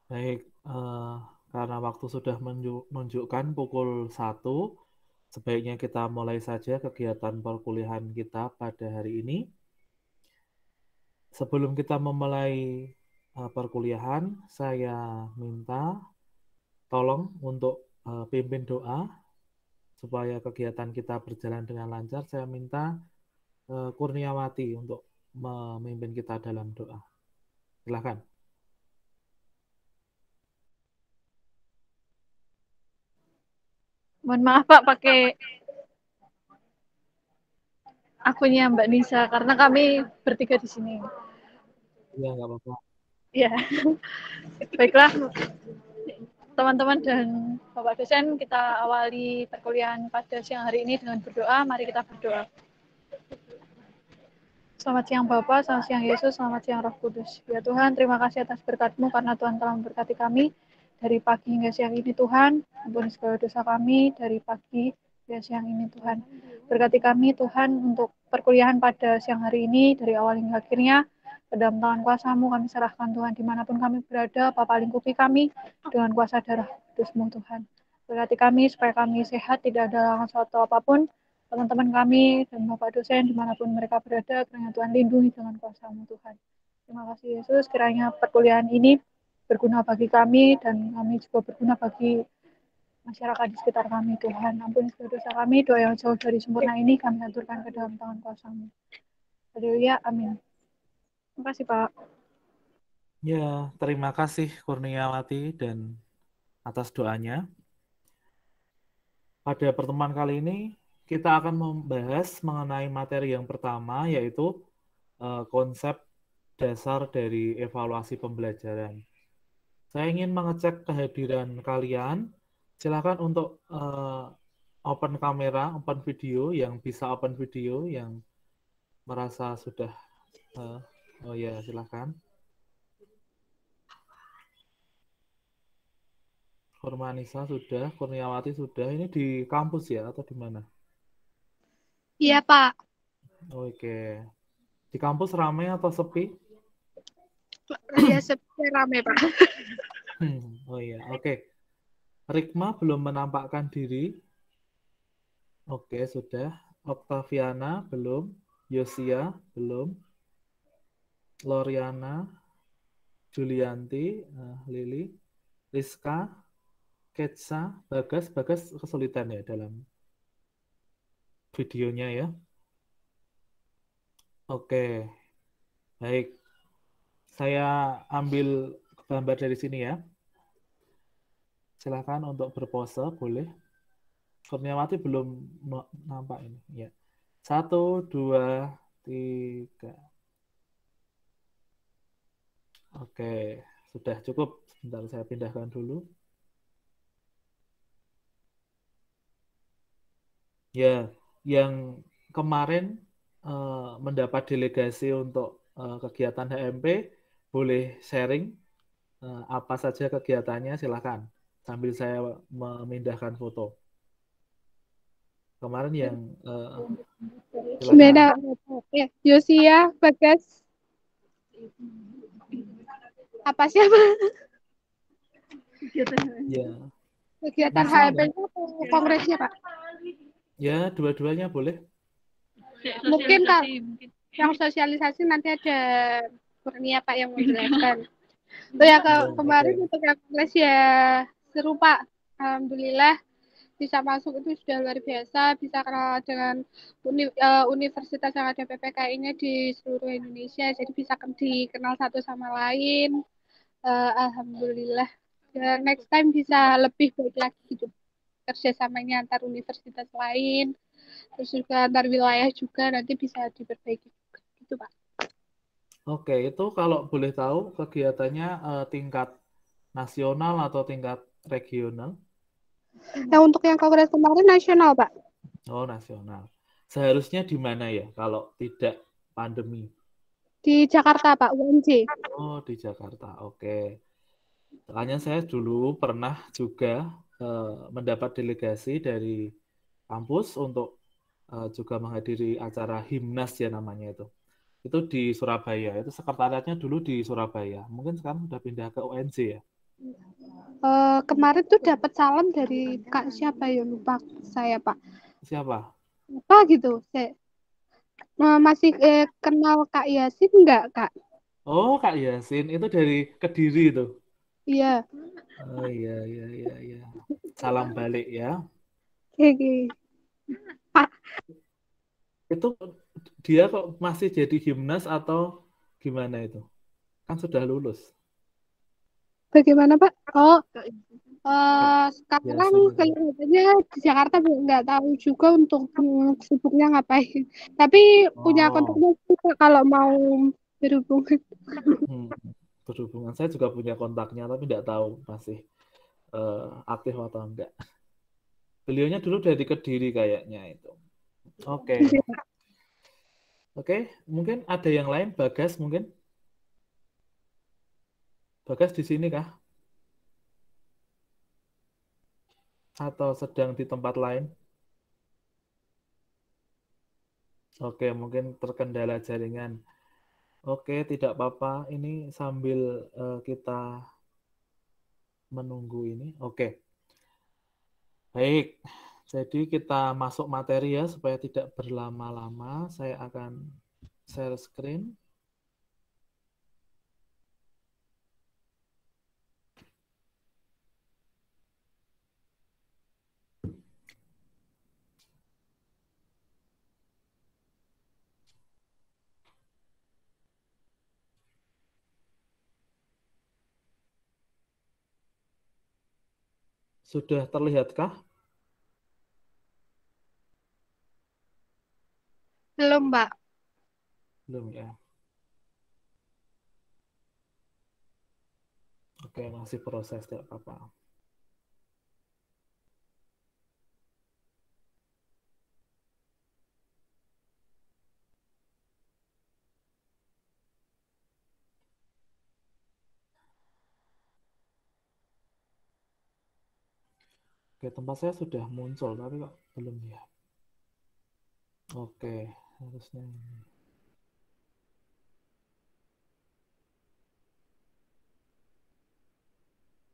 Baik, karena waktu sudah menunjukkan pukul 1, sebaiknya kita mulai saja kegiatan perkuliahan kita pada hari ini. Sebelum kita memulai perkuliahan, saya minta tolong untuk pimpin doa supaya kegiatan kita berjalan dengan lancar. Saya minta Kurniawati untuk memimpin kita dalam doa. Silakan. Mohon maaf Pak, pakai akunnya Mbak Nisa karena kami bertiga di sini. Iya, nggak apa-apa. Ya, baiklah teman-teman dan Bapak dosen, kita awali perkuliahan pada siang hari ini dengan berdoa. Mari kita berdoa. Selamat siang Bapak, selamat siang Yesus, selamat siang Roh Kudus. Ya Tuhan, terima kasih atas berkat-Mu karena Tuhan telah memberkati kami dari pagi hingga siang ini Tuhan. Ampuni segala dosa kami dari pagi hingga siang ini Tuhan. Berkati kami Tuhan untuk perkuliahan pada siang hari ini dari awal hingga akhirnya. Ke dalam tangan kuasa-Mu kami serahkan Tuhan dimanapun kami berada, Bapa lingkupi kami dengan kuasa darah kudus-Mu Tuhan. Berkati kami supaya kami sehat, tidak ada halangan suatu apapun. Teman-teman kami dan Bapak dosen dimanapun mereka berada, kiranya Tuhan lindungi dengan kuasa-Mu Tuhan. Terima kasih Yesus, kiranya perkuliahan ini berguna bagi kami dan kami juga berguna bagi masyarakat di sekitar kami Tuhan. Ampuni segala dosa kami, doa yang jauh dari sempurna ini kami haturkan ke dalam tangan kuasa-Mu. Haleluya, amin. Terima kasih Pak. Ya, terima kasih Kurniawati dan atas doanya. Pada pertemuan kali ini kita akan membahas mengenai materi yang pertama, yaitu konsep dasar dari evaluasi pembelajaran. Saya ingin mengecek kehadiran kalian. Silakan untuk open kamera, open video, yang bisa open video, yang merasa sudah, oh ya silakan. Kurmanisa sudah, Kurniawati sudah. Ini di kampus ya atau di mana? Iya Pak. Oke. Di kampus ramai atau sepi? Ya seperti rame Pak. Oh iya, oke. Rikma belum menampakkan diri. Oke, sudah. Octaviana belum. Yosia belum. Loriana, Julianti, Lili, Rizka, Ketsa, Bagas. Bagas kesulitan ya dalam videonya ya. Oke, baik. Saya ambil gambar dari sini ya. Silakan untuk berpose, boleh. Kurniawati belum nampak ini. Ya. 1, 2, 3. Oke, sudah cukup. Sebentar saya pindahkan dulu. Ya, yang kemarin mendapat delegasi untuk kegiatan HMP, boleh sharing apa saja kegiatannya, silakan. Sambil saya memindahkan foto. Kemarin yang silakan. Beda. Ya, Yosia, Bagas. Apa siapa? Ya, Kegiatan Nisa HMP ada. itu kongresnya Pak. Ya, dua-duanya boleh. Mungkin Kak, yang sosialisasi nanti ada Kurnia Pak yang menjelaskan. Oh ya Ya, kemarin oke. untuk yang kongres ya seru Pak. Alhamdulillah bisa masuk itu sudah luar biasa, bisa kenal dengan universitas yang ada PPKI-nya di seluruh Indonesia, jadi bisa dikenal satu sama lain. Alhamdulillah. Dan next time bisa lebih baik lagi gitu kerjasamanya antar universitas lain, terus juga antar wilayah juga nanti bisa diperbaiki gitu Pak. Oke, itu kalau boleh tahu kegiatannya tingkat nasional atau tingkat regional? Nah untuk yang kongres kemarin nasional Pak. Oh, nasional. Seharusnya di mana ya kalau tidak pandemi? Di Jakarta Pak, UNJ. Oh, di Jakarta. Oke. Soalnya saya dulu pernah juga mendapat delegasi dari kampus untuk juga menghadiri acara Himnas ya namanya itu. Itu di Surabaya. Itu sekretariatnya dulu di Surabaya. Mungkin sekarang udah pindah ke UNJ ya. Kemarin tuh dapat salam dari Kak siapa ya, lupa saya Pak. Siapa? Apa gitu? Masih kenal Kak Yasin nggak Kak? Oh, Kak Yasin. Itu dari Kediri itu. Iya. Oh iya, iya, iya, iya. Salam balik ya. Oke. Pak, Itu dia kok masih jadi gimnas atau gimana itu? Kan sudah lulus. bagaimana Pak? Oh, Kak sekarang Yasin itu. kelihatannya di Jakarta nggak tahu juga untuk sibuknya ngapain. Tapi punya Oh, kontaknya juga kalau mau berhubungan. hmm. Berhubungan. Saya juga punya kontaknya, tapi nggak tahu masih aktif atau enggak. Beliaunya dulu dari Kediri kayaknya itu. Oke. Oke, mungkin ada yang lain, Bagas mungkin? Bagas di sini kah? Atau sedang di tempat lain? Oke, mungkin terkendala jaringan. Oke, tidak apa-apa. Ini sambil kita menunggu ini. Oke, baik. Jadi kita masuk materi ya, supaya tidak berlama-lama. Saya akan share screen. Sudah terlihatkah? Belum Mbak. Belum ya. Oke, masih proses, tidak apa-apa. Oke, tempat saya sudah muncul, tapi kok belum ya. Oke, harusnya ini.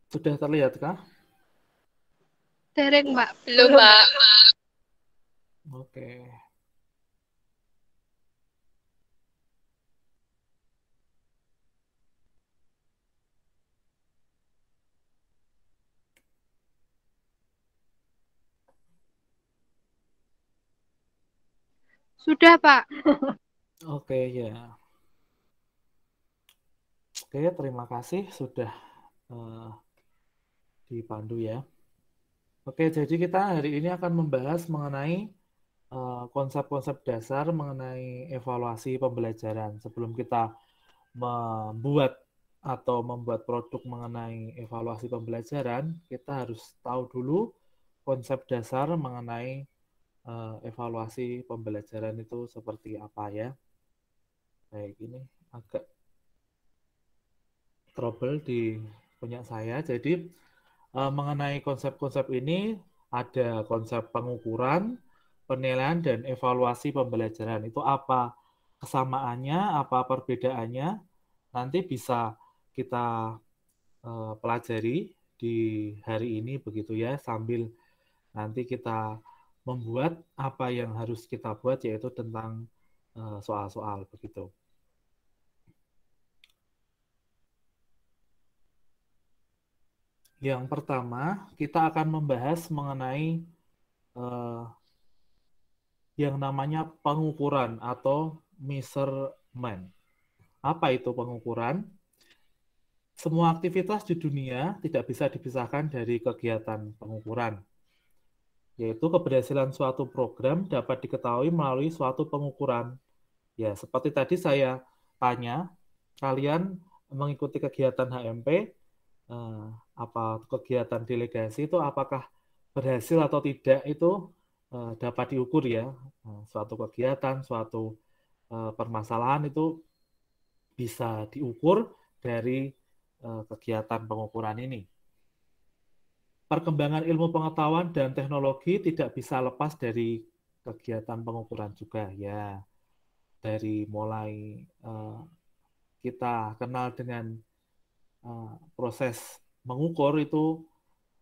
Sudah terlihatkah? Dereng Mbak. Belum, Mbak. Oke. Sudah Pak. Oke, ya. Oke, terima kasih sudah eh, dipandu ya. Oke, jadi kita hari ini akan membahas mengenai konsep-konsep dasar mengenai evaluasi pembelajaran. Sebelum kita membuat atau membuat produk mengenai evaluasi pembelajaran, kita harus tahu dulu konsep dasar mengenai evaluasi pembelajaran itu seperti apa ya. Baik, ini agak trouble di punya saya. Jadi mengenai konsep-konsep ini ada konsep pengukuran, penilaian, dan evaluasi pembelajaran. Itu apa kesamaannya, apa perbedaannya, nanti bisa kita pelajari di hari ini begitu ya, sambil nanti kita membuat apa yang harus kita buat, yaitu tentang soal-soal begitu. Yang pertama, kita akan membahas mengenai eh, yang namanya pengukuran atau measurement. Apa itu pengukuran? Semua aktivitas di dunia tidak bisa dipisahkan dari kegiatan pengukuran, yaitu keberhasilan suatu program dapat diketahui melalui suatu pengukuran. Ya, seperti tadi saya tanya, kalian mengikuti kegiatan HMP, apa kegiatan delegasi itu apakah berhasil atau tidak itu dapat diukur ya. Suatu kegiatan, suatu permasalahan itu bisa diukur dari kegiatan pengukuran ini. Perkembangan ilmu pengetahuan dan teknologi tidak bisa lepas dari kegiatan pengukuran juga ya. dari mulai kita kenal dengan proses mengukur itu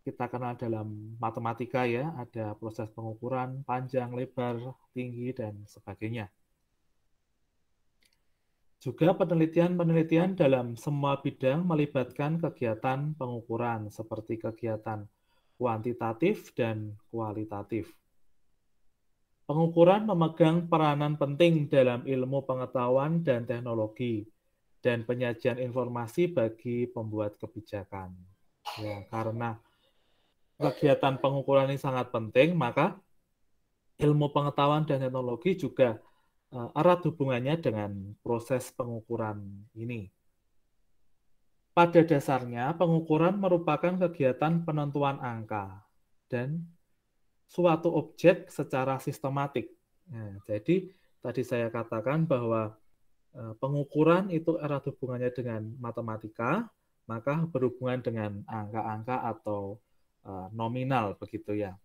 kita kenal dalam matematika ya, ada proses pengukuran panjang, lebar, tinggi, dan sebagainya. Juga penelitian-penelitian dalam semua bidang melibatkan kegiatan pengukuran seperti kegiatan kuantitatif dan kualitatif. Pengukuran memegang peranan penting dalam ilmu pengetahuan dan teknologi dan penyajian informasi bagi pembuat kebijakan. Ya, karena kegiatan pengukuran ini sangat penting, maka ilmu pengetahuan dan teknologi juga erat hubungannya dengan proses pengukuran ini. Pada dasarnya, pengukuran merupakan kegiatan penentuan angka dan suatu objek secara sistematik. Nah, jadi tadi saya katakan bahwa pengukuran itu erat hubungannya dengan matematika, maka berhubungan dengan angka-angka atau nominal begitu ya.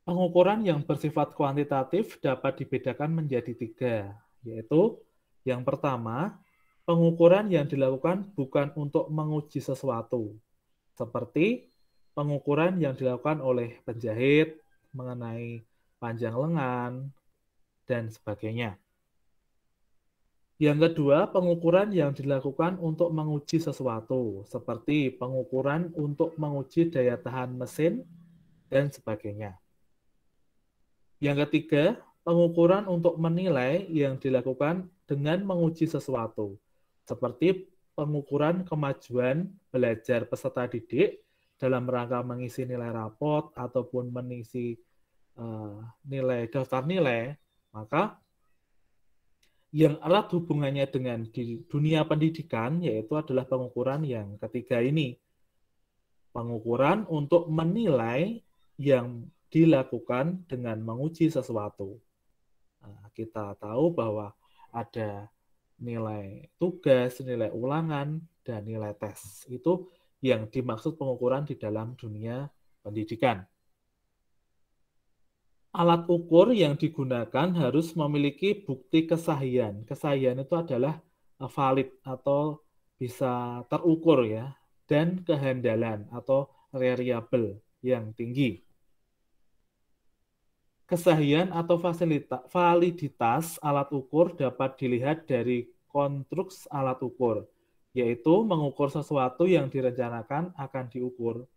Pengukuran yang bersifat kuantitatif dapat dibedakan menjadi 3, yaitu yang pertama, pengukuran yang dilakukan bukan untuk menguji sesuatu, seperti pengukuran yang dilakukan oleh penjahit mengenai panjang lengan, dan sebagainya. Yang kedua, pengukuran yang dilakukan untuk menguji sesuatu, seperti pengukuran untuk menguji daya tahan mesin, dan sebagainya. Yang ketiga, pengukuran untuk menilai yang dilakukan dengan menguji sesuatu, seperti pengukuran kemajuan belajar peserta didik dalam rangka mengisi nilai rapot ataupun mengisi nilai daftar nilai, maka yang erat hubungannya dengan di dunia pendidikan yaitu adalah pengukuran yang ketiga ini. Pengukuran untuk menilai yang dilakukan dengan menguji sesuatu. Nah, kita tahu bahwa ada nilai tugas, nilai ulangan, dan nilai tes. Itu yang dimaksud pengukuran di dalam dunia pendidikan. Alat ukur yang digunakan harus memiliki bukti kesahihan. Kesahihan itu adalah valid atau bisa terukur ya, dan kehandalan atau reliable yang tinggi. Kesahihan atau validitas alat ukur dapat dilihat dari konstruksi alat ukur, yaitu mengukur sesuatu yang direncanakan akan diukur.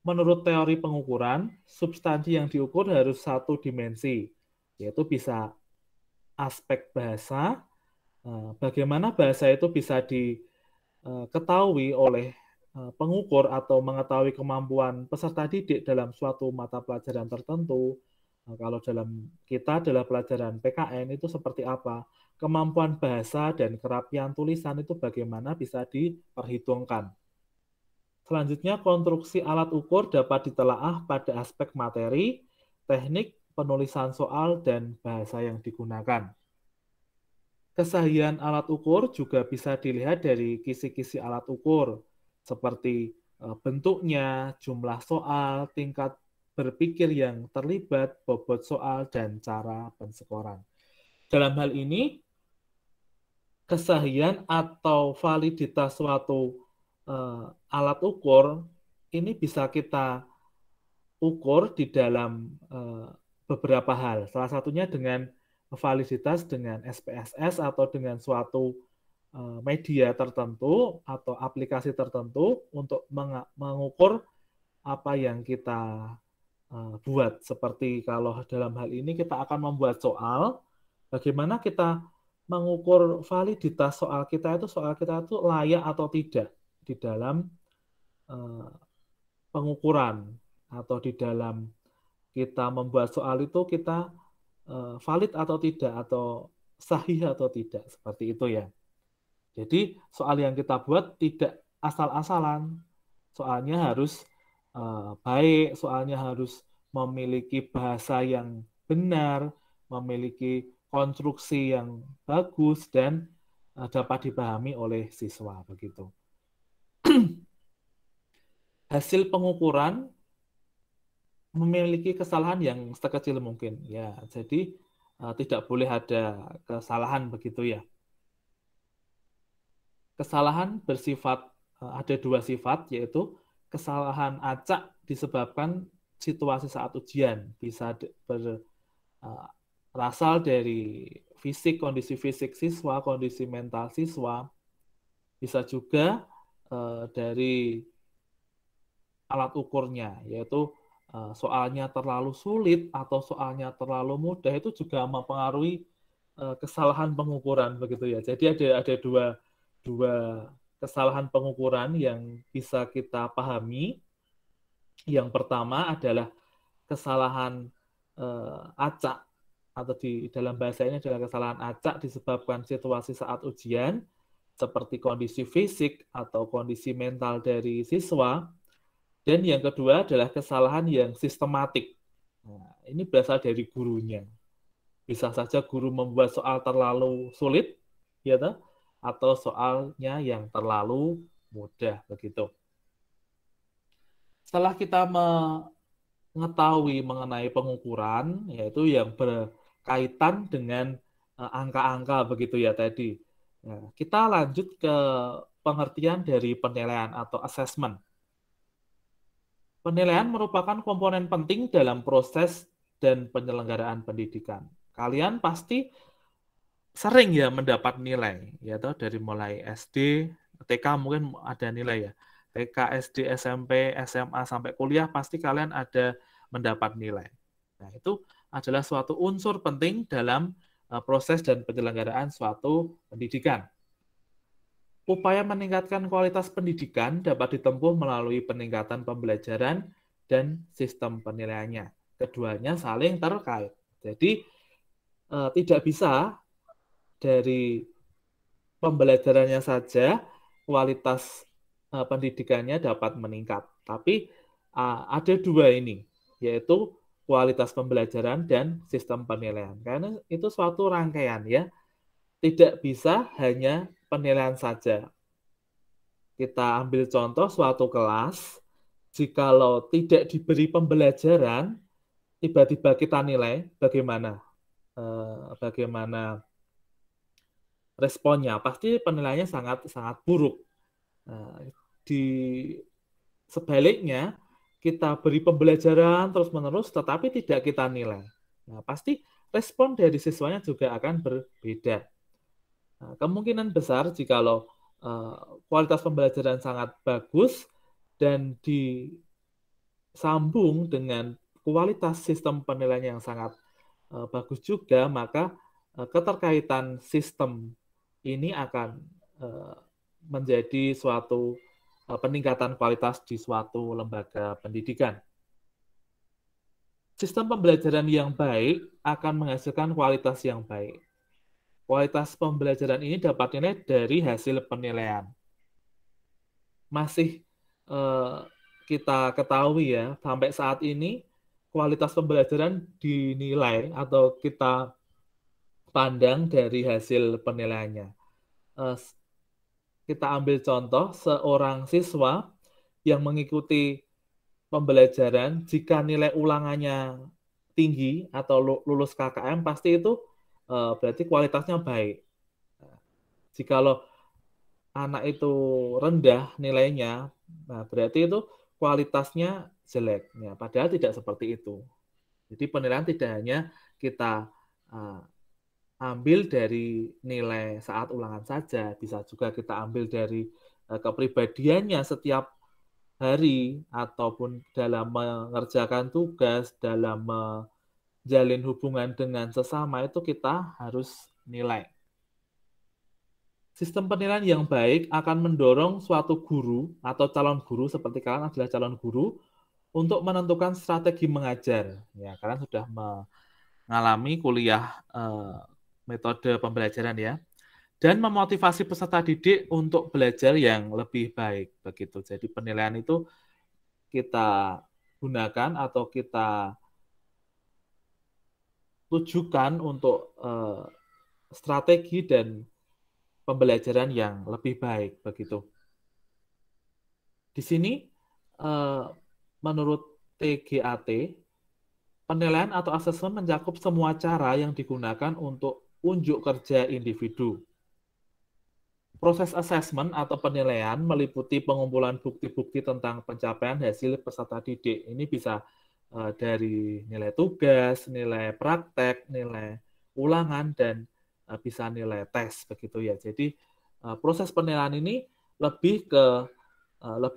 Menurut teori pengukuran, substansi yang diukur harus satu dimensi, yaitu bisa aspek bahasa, bagaimana bahasa itu bisa diketahui oleh pengukur atau mengetahui kemampuan peserta didik dalam suatu mata pelajaran tertentu. Kalau dalam kita adalah pelajaran PKN itu seperti apa? Kemampuan bahasa dan kerapian tulisan itu bagaimana bisa diperhitungkan. Selanjutnya, konstruksi alat ukur dapat ditelaah pada aspek materi, teknik, penulisan soal, dan bahasa yang digunakan. Kesahihan alat ukur juga bisa dilihat dari kisi-kisi alat ukur, seperti bentuknya, jumlah soal, tingkat berpikir yang terlibat, bobot soal, dan cara penskoran. Dalam hal ini, kesahihan atau validitas suatu alat ukur ini bisa kita ukur di dalam beberapa hal. Salah satunya dengan validitas dengan SPSS atau dengan suatu media tertentu atau aplikasi tertentu untuk mengukur apa yang kita buat. Seperti kalau dalam hal ini kita akan membuat soal, bagaimana kita mengukur validitas soal kita itu layak atau tidak di dalam pengukuran atau di dalam kita membuat soal itu kita valid atau tidak atau sahih atau tidak, seperti itu ya. Jadi soal yang kita buat tidak asal-asalan, soalnya harus baik, soalnya harus memiliki bahasa yang benar, memiliki konstruksi yang bagus dan dapat dipahami oleh siswa begitu. Hasil pengukuran memiliki kesalahan yang sekecil mungkin ya. Jadi tidak boleh ada kesalahan begitu ya. Kesalahan bersifat ada dua sifat, yaitu kesalahan acak disebabkan situasi saat ujian, bisa berasal dari kondisi fisik siswa, kondisi mental siswa, bisa juga dari alat ukurnya, yaitu soalnya terlalu sulit atau soalnya terlalu mudah, itu juga mempengaruhi kesalahan pengukuran begitu ya. Jadi ada dua kesalahan pengukuran yang bisa kita pahami. Yang pertama adalah kesalahan acak, atau di dalam bahasa ini adalah kesalahan acak disebabkan situasi saat ujian, seperti kondisi fisik atau kondisi mental dari siswa. Dan yang kedua adalah kesalahan yang sistematik. Nah, ini berasal dari gurunya. Bisa saja guru membuat soal terlalu sulit, ya toh? Atau soalnya yang terlalu mudah begitu. Setelah kita mengetahui mengenai pengukuran, yaitu yang berkaitan dengan angka-angka begitu ya tadi. Nah, kita lanjut ke pengertian dari penilaian atau assessment. Penilaian merupakan komponen penting dalam proses dan penyelenggaraan pendidikan. Kalian pasti sering ya mendapat nilai, ya toh, dari mulai SD, TK mungkin ada nilai ya. TK, SD, SMP, SMA sampai kuliah pasti kalian ada mendapat nilai. Nah, itu adalah suatu unsur penting dalam proses dan penyelenggaraan suatu pendidikan. Upaya meningkatkan kualitas pendidikan dapat ditempuh melalui peningkatan pembelajaran dan sistem penilaiannya. Keduanya saling terkait. Jadi tidak bisa dari pembelajarannya saja kualitas pendidikannya dapat meningkat. Tapi ada dua ini, yaitu kualitas pembelajaran dan sistem penilaian. Karena itu suatu rangkaian ya. Tidak bisa hanya penilaian saja. Kita ambil contoh suatu kelas, jikalau tidak diberi pembelajaran, tiba-tiba kita nilai, bagaimana responnya? Pasti penilaiannya sangat buruk. Di sebaliknya, kita beri pembelajaran terus-menerus, tetapi tidak kita nilai. Nah, pasti respon dari siswanya juga akan berbeda. Nah, kemungkinan besar jikalau kualitas pembelajaran sangat bagus dan disambung dengan kualitas sistem penilaian yang sangat bagus juga, maka keterkaitan sistem ini akan menjadi suatu peningkatan kualitas di suatu lembaga pendidikan. Sistem pembelajaran yang baik akan menghasilkan kualitas yang baik. Kualitas pembelajaran ini dapat dinilai dari hasil penilaian. Masih kita ketahui ya, sampai saat ini kualitas pembelajaran dinilai atau kita pandang dari hasil penilaiannya. Kita ambil contoh seorang siswa yang mengikuti pembelajaran, jika nilai ulangannya tinggi atau lulus KKM, pasti itu berarti kualitasnya baik. Jikalau anak itu rendah nilainya, nah berarti itu kualitasnya jelek. Ya, padahal tidak seperti itu. Jadi penilaian tidak hanya kita ambil dari nilai saat ulangan saja, bisa juga kita ambil dari kepribadiannya setiap hari, ataupun dalam mengerjakan tugas, dalam menjalin hubungan dengan sesama, itu kita harus nilai. Sistem penilaian yang baik akan mendorong suatu guru atau calon guru, seperti kalian adalah calon guru, untuk menentukan strategi mengajar. Ya, kalian sudah mengalami kuliah metode pembelajaran ya. Dan memotivasi peserta didik untuk belajar yang lebih baik begitu. Jadi penilaian itu kita gunakan atau kita tujukan untuk strategi dan pembelajaran yang lebih baik begitu. Di sini menurut TGAT, penilaian atau asesmen mencakup semua cara yang digunakan untuk unjuk kerja individu. Proses asesmen atau penilaian meliputi pengumpulan bukti-bukti tentang pencapaian hasil peserta didik. Ini bisa dari nilai tugas, nilai praktek, nilai ulangan, dan bisa nilai tes begitu ya. Jadi proses penilaian ini lebih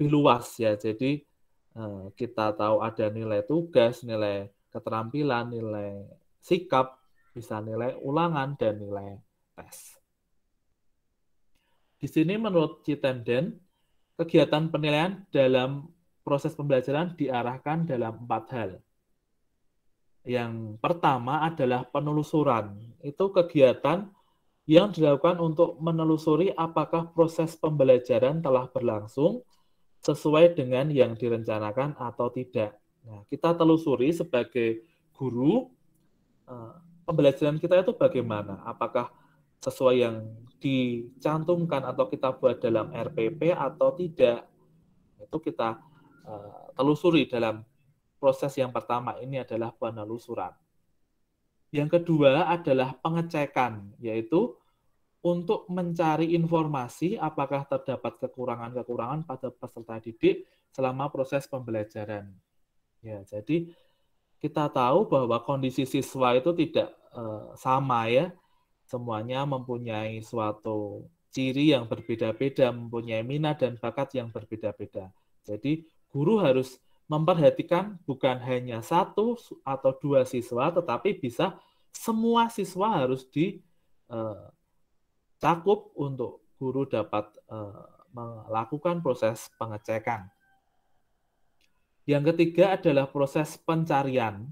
luas ya. Jadi kita tahu ada nilai tugas, nilai keterampilan, nilai sikap, bisa nilai ulangan, dan nilai tes. Di sini menurut Chittenden, kegiatan penilaian dalam proses pembelajaran diarahkan dalam 4 hal. Yang pertama adalah penelusuran. Itu kegiatan yang dilakukan untuk menelusuri apakah proses pembelajaran telah berlangsung sesuai dengan yang direncanakan atau tidak. Nah, kita telusuri sebagai guru, pembelajaran kita itu bagaimana? Apakah sesuai yang dicantumkan atau kita buat dalam RPP atau tidak? Itu kita telusuri dalam proses yang pertama, ini adalah penelusuran. Yang kedua adalah pengecekan, yaitu untuk mencari informasi apakah terdapat kekurangan-kekurangan pada peserta didik selama proses pembelajaran. Ya, jadi kita tahu bahwa kondisi siswa itu tidak sama ya. Semuanya mempunyai suatu ciri yang berbeda-beda, mempunyai minat dan bakat yang berbeda-beda. Jadi guru harus memperhatikan bukan hanya 1 atau 2 siswa, tetapi bisa semua siswa harus dicakup untuk guru dapat melakukan proses pengecekan. Yang ketiga adalah proses pencarian.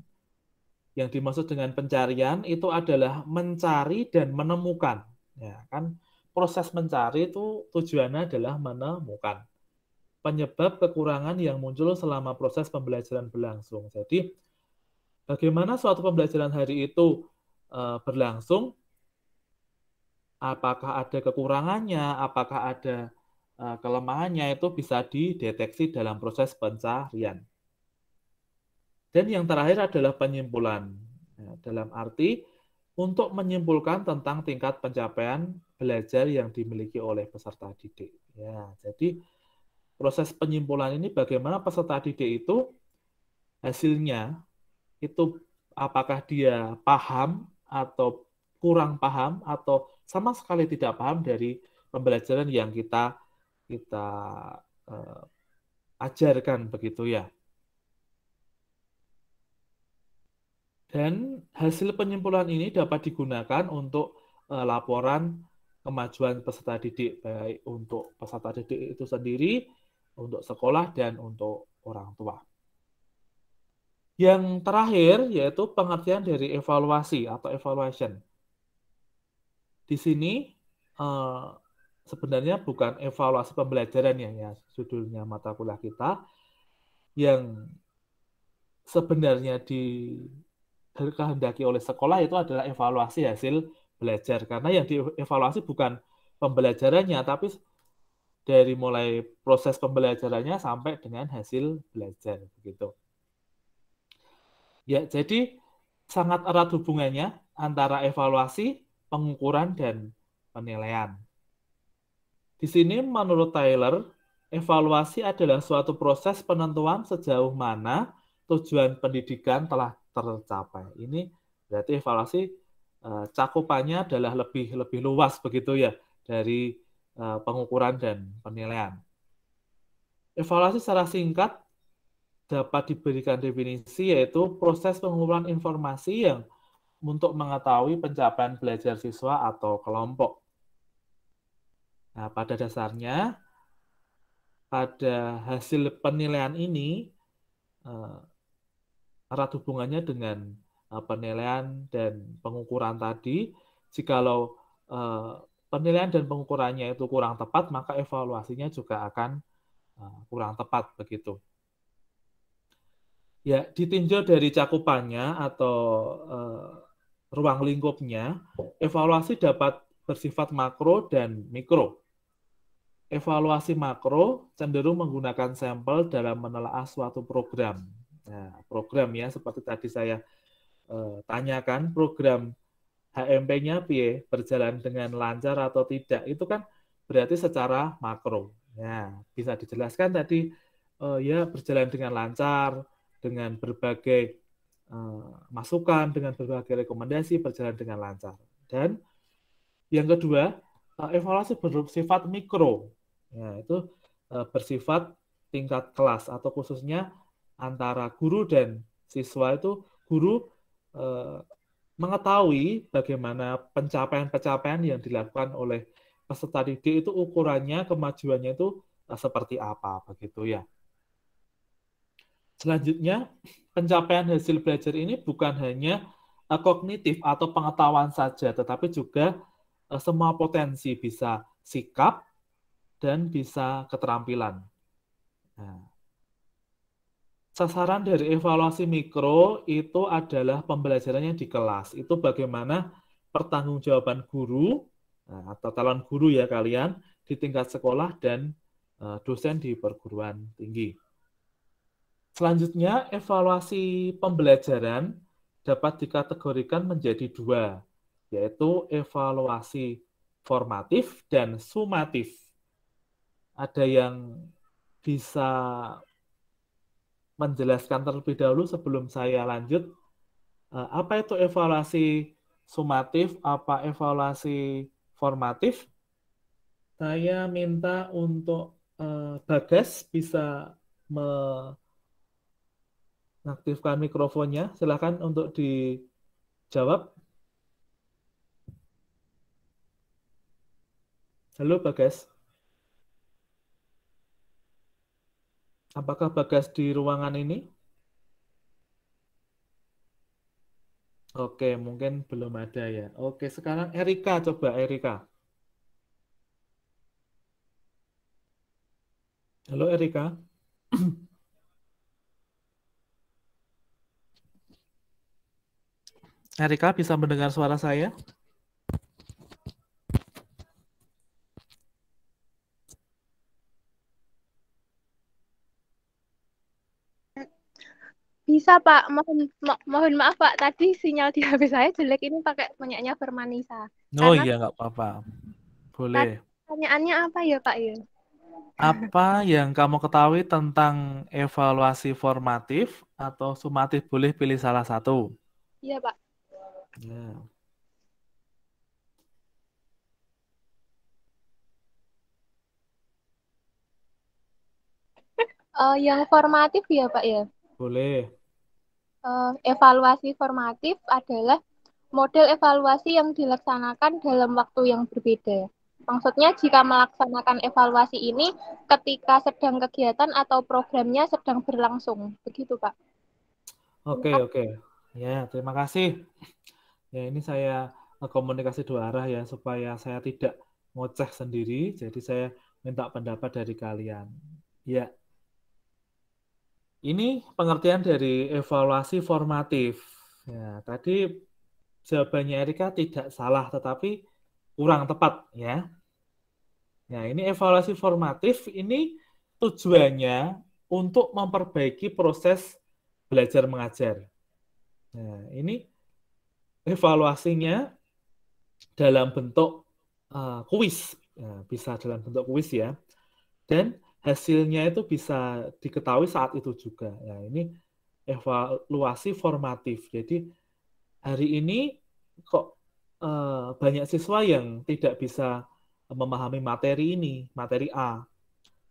Yang dimaksud dengan pencarian itu adalah mencari dan menemukan. Ya, kan proses mencari itu tujuannya adalah menemukan penyebab kekurangan yang muncul selama proses pembelajaran berlangsung. Jadi, bagaimana suatu pembelajaran hari itu berlangsung? Apakah ada kekurangannya? Apakah ada kelemahannya? Itu bisa dideteksi dalam proses pencarian. Dan yang terakhir adalah penyimpulan. Ya, dalam arti untuk menyimpulkan tentang tingkat pencapaian belajar yang dimiliki oleh peserta didik. Ya, jadi proses penyimpulan ini bagaimana peserta didik itu hasilnya itu apakah dia paham atau kurang paham atau sama sekali tidak paham dari pembelajaran yang kita ajarkan begitu ya. Dan hasil penyimpulan ini dapat digunakan untuk laporan kemajuan peserta didik, baik untuk peserta didik itu sendiri, untuk sekolah, dan untuk orang tua. Yang terakhir yaitu pengertian dari evaluasi atau evaluation. Di sini sebenarnya bukan evaluasi pembelajaran ya judulnya mata kuliah kita, yang sebenarnya dikehendaki oleh sekolah itu adalah evaluasi hasil belajar, karena yang dievaluasi bukan pembelajarannya tapi dari mulai proses pembelajarannya sampai dengan hasil belajar begitu. Ya, jadi sangat erat hubungannya antara evaluasi, pengukuran, dan penilaian. Di sini menurut Taylor, evaluasi adalah suatu proses penentuan sejauh mana tujuan pendidikan telah tercapai. Ini berarti evaluasi cakupannya adalah lebih luas begitu ya dari pengukuran dan penilaian. Evaluasi secara singkat dapat diberikan definisi yaitu proses pengumpulan informasi yang untuk mengetahui pencapaian belajar siswa atau kelompok. Nah, pada dasarnya pada hasil penilaian ini erat hubungannya dengan penilaian dan pengukuran tadi. Jikalau penilaian dan pengukurannya itu kurang tepat, maka evaluasinya juga akan kurang tepat begitu. Ya, ditinjau dari cakupannya atau ruang lingkupnya, evaluasi dapat bersifat makro dan mikro. Evaluasi makro cenderung menggunakan sampel dalam menelaah suatu program. Nah, program ya, seperti tadi saya tanyakan, program HMP-nya berjalan dengan lancar atau tidak, itu kan berarti secara makro. Ya, bisa dijelaskan tadi ya berjalan dengan lancar, dengan berbagai masukan, dengan berbagai rekomendasi berjalan dengan lancar. Dan yang kedua, evaluasi bersifat mikro. Ya, itu bersifat tingkat kelas atau khususnya antara guru dan siswa itu guru mengetahui bagaimana pencapaian-pencapaian yang dilakukan oleh peserta didik itu ukurannya, kemajuannya itu seperti apa begitu ya. Selanjutnya, pencapaian hasil belajar ini bukan hanya kognitif atau pengetahuan saja, tetapi juga semua potensi, bisa sikap dan bisa keterampilan. Nah, sasaran dari evaluasi mikro itu adalah pembelajarannya di kelas. Itu bagaimana pertanggungjawaban guru atau calon guru ya kalian di tingkat sekolah dan dosen di perguruan tinggi. Selanjutnya, evaluasi pembelajaran dapat dikategorikan menjadi dua, yaitu evaluasi formatif dan sumatif. Ada yang bisa menjelaskan terlebih dahulu sebelum saya lanjut, apa itu evaluasi sumatif, apa evaluasi formatif? Saya minta untuk Bagas bisa mengaktifkan mikrofonnya. Silakan untuk dijawab. Halo Bagas. Apakah Bagas di ruangan ini? Oke, mungkin belum ada ya. Oke, sekarang Erika, coba Erika. Halo Erika. Erika bisa mendengar suara saya? Bisa Pak, mohon maaf Pak, tadi sinyal di HP saya jelek, ini pakai punyanya Firmanisa. Oh Karena iya, nggak apa-apa. Boleh. pertanyaannya apa ya Pak ya? Apa yang kamu ketahui tentang evaluasi formatif atau sumatif? Boleh pilih salah satu. Iya Pak. Ya. Yang formatif ya Pak ya? Boleh. Evaluasi formatif adalah model evaluasi yang dilaksanakan dalam waktu yang berbeda. Maksudnya jika melaksanakan evaluasi ini ketika sedang kegiatan atau programnya sedang berlangsung. Begitu Pak. Oke. Ya, terima kasih. Ya, ini saya komunikasi dua arah ya, supaya saya tidak ngoceh sendiri. Jadi saya minta pendapat dari kalian. Ya. Ini pengertian dari evaluasi formatif. Ya, tadi jawabannya Erika tidak salah, tetapi kurang tepat ya. Nah, ini evaluasi formatif ini tujuannya untuk memperbaiki proses belajar mengajar. Nah, ini evaluasinya dalam bentuk kuis, nah, bisa dalam bentuk kuis ya. Dan hasilnya itu bisa diketahui saat itu juga. Nah, ini evaluasi formatif. Jadi hari ini kok banyak siswa yang tidak bisa memahami materi ini, materi A.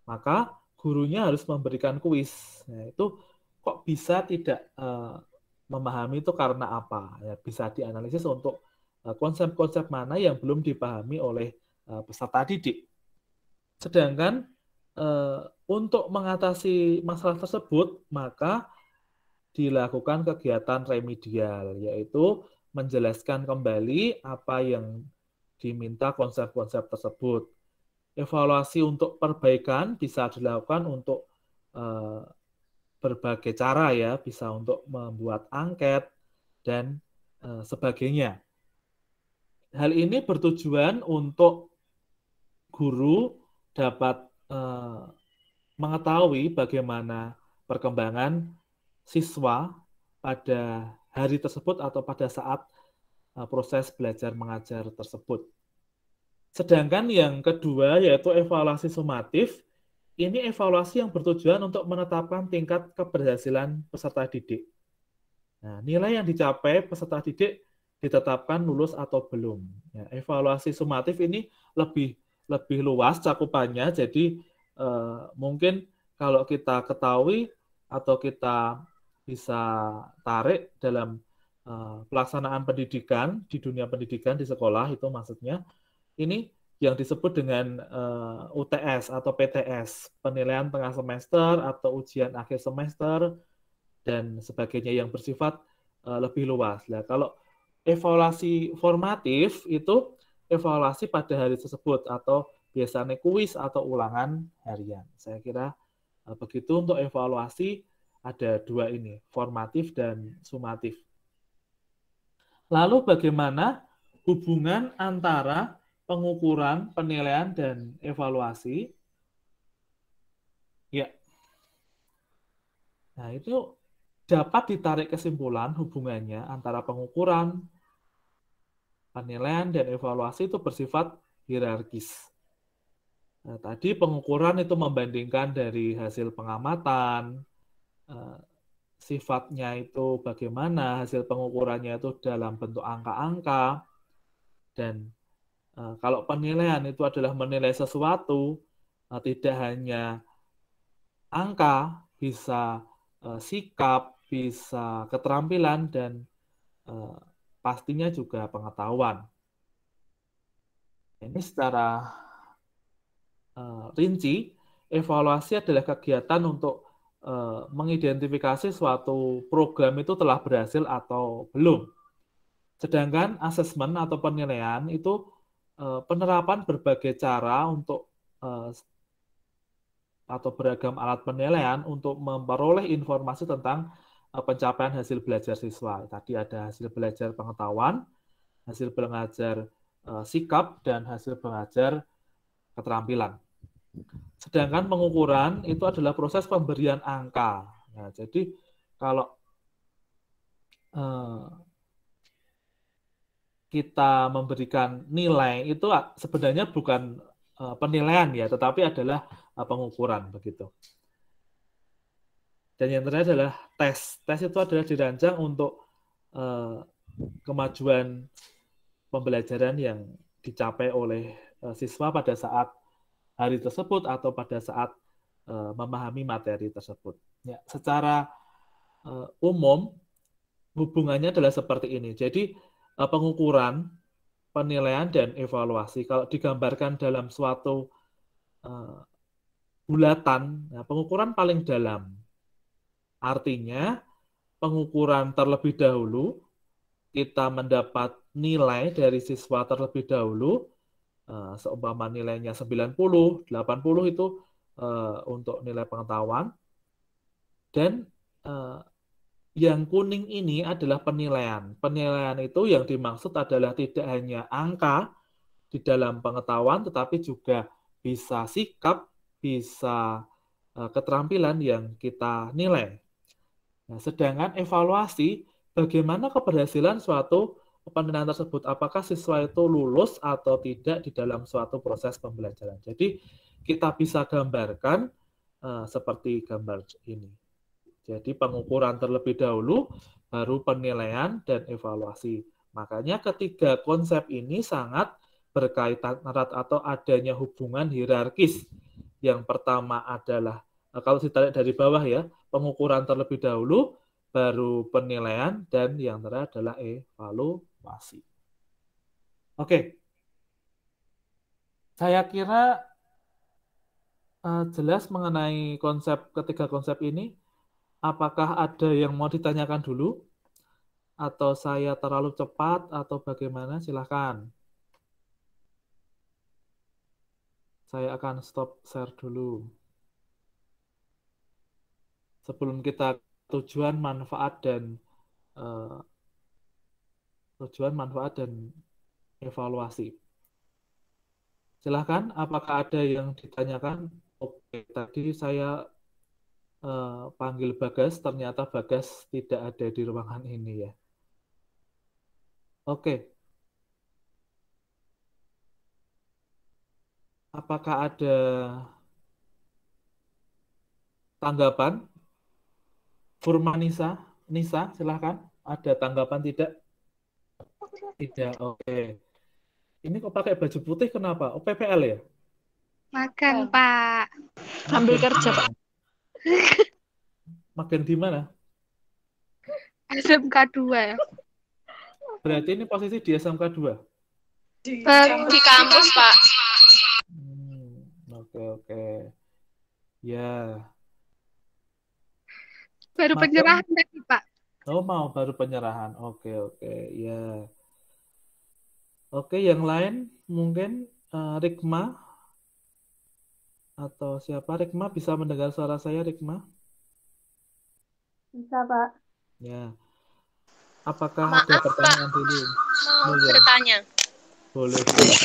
Maka gurunya harus memberikan kuis. Nah, itu kok bisa tidak memahami itu karena apa? Ya, bisa dianalisis untuk konsep-konsep mana yang belum dipahami oleh peserta didik. Sedangkan untuk mengatasi masalah tersebut, maka dilakukan kegiatan remedial, yaitu menjelaskan kembali apa yang diminta konsep-konsep tersebut. Evaluasi untuk perbaikan bisa dilakukan untuk berbagai cara ya, bisa untuk membuat angket dan sebagainya. Hal ini bertujuan untuk guru dapat mengetahui bagaimana perkembangan siswa pada hari tersebut atau pada saat proses belajar mengajar tersebut. Sedangkan yang kedua yaitu evaluasi sumatif, ini evaluasi yang bertujuan untuk menetapkan tingkat keberhasilan peserta didik. Nah, nilai yang dicapai peserta didik ditetapkan lulus atau belum. Ya, evaluasi sumatif ini lebih luas cakupannya, jadi mungkin kalau kita ketahui atau kita bisa tarik dalam pelaksanaan pendidikan di dunia pendidikan di sekolah itu maksudnya ini yang disebut dengan UTS atau PTS, penilaian tengah semester atau ujian akhir semester dan sebagainya yang bersifat lebih luas. Nah, kalau evaluasi formatif itu evaluasi pada hari tersebut atau biasanya kuis atau ulangan harian. Saya kira begitu untuk evaluasi ada dua ini, formatif dan sumatif. Lalu bagaimana hubungan antara pengukuran, penilaian, dan evaluasi? Ya. Nah, itu dapat ditarik kesimpulan hubungannya antara pengukuran, penilaian, dan evaluasi itu bersifat hierarkis. Nah, tadi pengukuran itu membandingkan dari hasil pengamatan, sifatnya itu bagaimana, hasil pengukurannya itu dalam bentuk angka-angka, dan kalau penilaian itu adalah menilai sesuatu, tidak hanya angka, bisa sikap, bisa keterampilan, dan pastinya juga pengetahuan. Ini secara rinci, evaluasi adalah kegiatan untuk mengidentifikasi suatu program itu telah berhasil atau belum. Sedangkan asesmen atau penilaian itu penerapan berbagai cara untuk atau beragam alat penilaian untuk memperoleh informasi tentang pencapaian hasil belajar siswa. Tadi ada hasil belajar pengetahuan, hasil belajar sikap, dan hasil belajar keterampilan. Sedangkan pengukuran itu adalah proses pemberian angka. Nah, jadi kalau kita memberikan nilai itu sebenarnya bukan penilaian ya, tetapi adalah pengukuran begitu. Dan yang terakhir adalah tes. Tes itu adalah dirancang untuk kemajuan pembelajaran yang dicapai oleh siswa pada saat hari tersebut atau pada saat memahami materi tersebut. Ya, secara umum hubungannya adalah seperti ini. Jadi pengukuran, penilaian, dan evaluasi kalau digambarkan dalam suatu bulatan, nah, pengukuran paling dalam. Artinya pengukuran terlebih dahulu, kita mendapat nilai dari siswa terlebih dahulu, seumpama nilainya 90, 80 itu untuk nilai pengetahuan, dan yang kuning ini adalah penilaian. Penilaian itu yang dimaksud adalah tidak hanya angka di dalam pengetahuan, tetapi juga bisa sikap, bisa keterampilan yang kita nilai. Nah, sedangkan evaluasi, bagaimana keberhasilan suatu penilaian tersebut, apakah siswa itu lulus atau tidak di dalam suatu proses pembelajaran. Jadi kita bisa gambarkan seperti gambar ini. Jadi pengukuran terlebih dahulu, baru penilaian dan evaluasi. Makanya ketiga konsep ini sangat berkaitan erat atau adanya hubungan hierarkis. Yang pertama adalah, kalau ditarik dari bawah ya, pengukuran terlebih dahulu, baru penilaian, dan yang terakhir adalah evaluasi. Oke. Saya kira jelas mengenai ketiga konsep ini. Apakah ada yang mau ditanyakan dulu? Atau saya terlalu cepat atau bagaimana? Silahkan. Saya akan stop share dulu. Sebelum kita tujuan, manfaat, dan evaluasi. Silahkan, apakah ada yang ditanyakan? Oke, tadi saya panggil Bagas, ternyata Bagas tidak ada di ruangan ini ya. Oke. Apakah ada tanggapan? Furmanisa, Nisa, silahkan. Ada tanggapan tidak? Tidak, oke. Ini kok pakai baju putih kenapa? Oh, PPL ya? Makan, Pak. Sambil Magang kerja, di Pak. mana? Magang di mana? SMK 2 ya. Berarti ini posisi di SMK 2? Di kampus, Pak. Oke, oke. Ya, Baru magang. penyerahan tadi, Pak. Oh, mau baru penyerahan. Oke, oke. Ya. Oke, yang lain mungkin Rikma atau siapa? Rikma bisa mendengar suara saya, Rikma? Bisa, Pak. Ya. Apakah ada Maaf, pertanyaan Pak. dulu? Mau Oh ya, bertanya. boleh, boleh.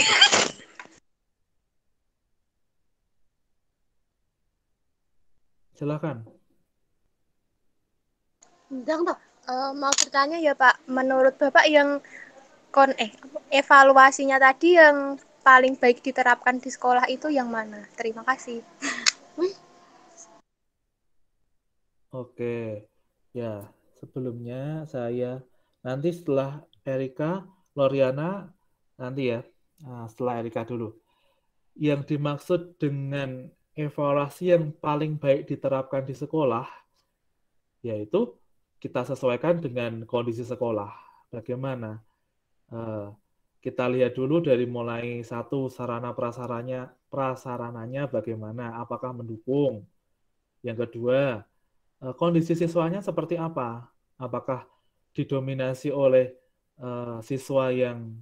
Silakan. Bang, Pak. Mau bertanya ya, Pak. Menurut Bapak yang evaluasinya tadi yang paling baik diterapkan di sekolah itu yang mana? Terima kasih. Oke. Ya, sebelumnya saya nanti setelah Erika, Loriana nanti ya. Nah, setelah Erika dulu. Yang dimaksud dengan evaluasi yang paling baik diterapkan di sekolah, yaitu kita sesuaikan dengan kondisi sekolah. Bagaimana? Kita lihat dulu dari mulai satu sarana prasarananya bagaimana, apakah mendukung. Yang kedua, kondisi siswanya seperti apa? Apakah didominasi oleh siswa yang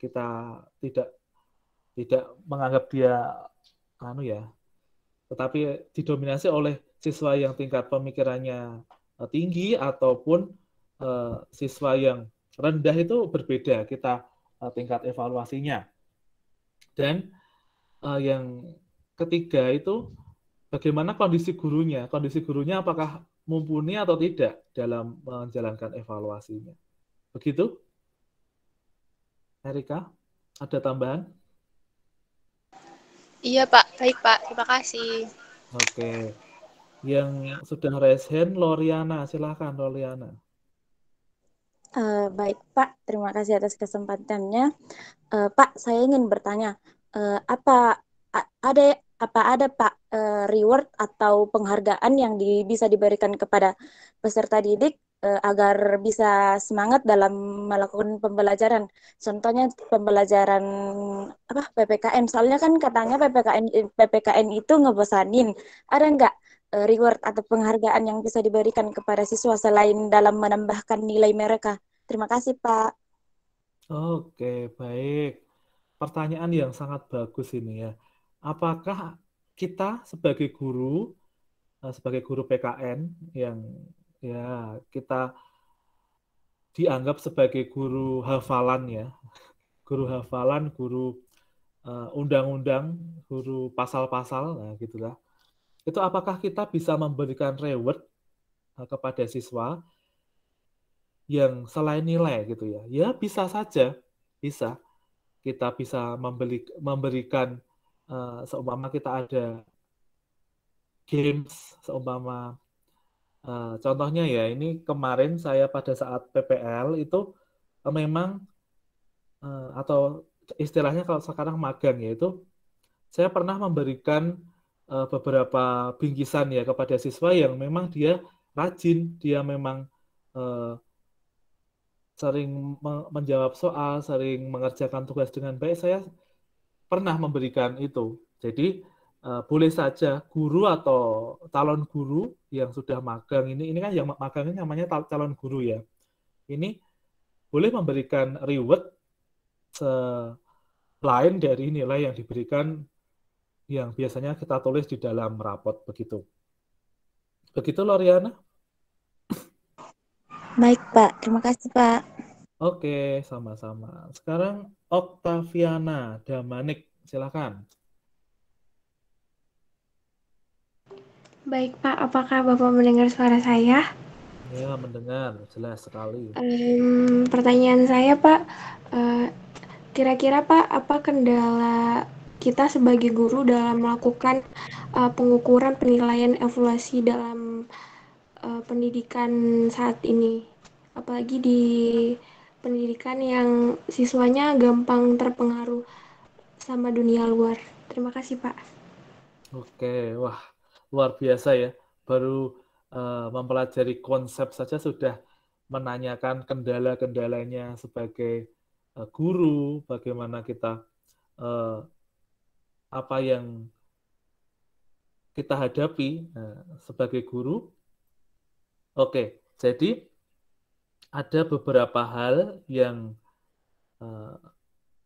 kita tidak menganggap dia tetapi didominasi oleh siswa yang tingkat pemikirannya tinggi ataupun siswa yang rendah, itu berbeda kita tingkat evaluasinya. Dan yang ketiga itu bagaimana kondisi gurunya. Kondisi gurunya apakah mumpuni atau tidak dalam menjalankan evaluasinya. Begitu? Erika, ada tambahan? Iya, Pak. Baik, Pak. Terima kasih. Oke. Yang sudah raise hand, Loriana. Silahkan, Loriana. Baik, Pak. Terima kasih atas kesempatannya. Pak, saya ingin bertanya, apa ada Pak reward atau penghargaan yang bisa diberikan kepada peserta didik agar bisa semangat dalam melakukan pembelajaran? Contohnya pembelajaran PPKN. Soalnya kan katanya PPKN itu ngebosanin. Ada nggak reward atau penghargaan yang bisa diberikan kepada siswa selain dalam menambahkan nilai mereka? Terima kasih, Pak. Oke, baik. Pertanyaan yang sangat bagus ini ya. Apakah kita sebagai guru PKN yang ya kita dianggap sebagai guru hafalan ya, guru hafalan, guru undang-undang, guru pasal-pasal, nah gitulah. Itu apakah kita bisa memberikan reward kepada siswa yang selain nilai gitu ya? Ya bisa saja, bisa. Kita bisa memberikan seumpama kita ada games, seumpama contohnya ya, ini kemarin saya pada saat PPL itu memang atau istilahnya kalau sekarang magang yaitu saya pernah memberikan beberapa bingkisan ya kepada siswa yang memang dia rajin, dia memang sering menjawab soal, sering mengerjakan tugas dengan baik. Saya pernah memberikan itu. Jadi boleh saja guru atau calon guru yang sudah magang ini kan yang magang ini namanya calon guru ya. Ini boleh memberikan reward selain dari nilai yang diberikan yang biasanya kita tulis di dalam rapot begitu. Begitu Loriana? Baik, Pak. Terima kasih, Pak. Oke, sama-sama. Sekarang Oktaviana Damanik, silakan. Baik, Pak. Apakah Bapak mendengar suara saya? Ya, mendengar jelas sekali. Pertanyaan saya, Pak, kira-kira Pak, apa kendala kita sebagai guru dalam melakukan pengukuran penilaian evaluasi dalam pendidikan saat ini? Apalagi di pendidikan yang siswanya gampang terpengaruh sama dunia luar. Terima kasih, Pak. Oke, wah luar biasa ya. Baru mempelajari konsep saja sudah menanyakan kendala-kendalanya sebagai guru, bagaimana kita apa yang kita hadapi sebagai guru. Oke, jadi ada beberapa hal yang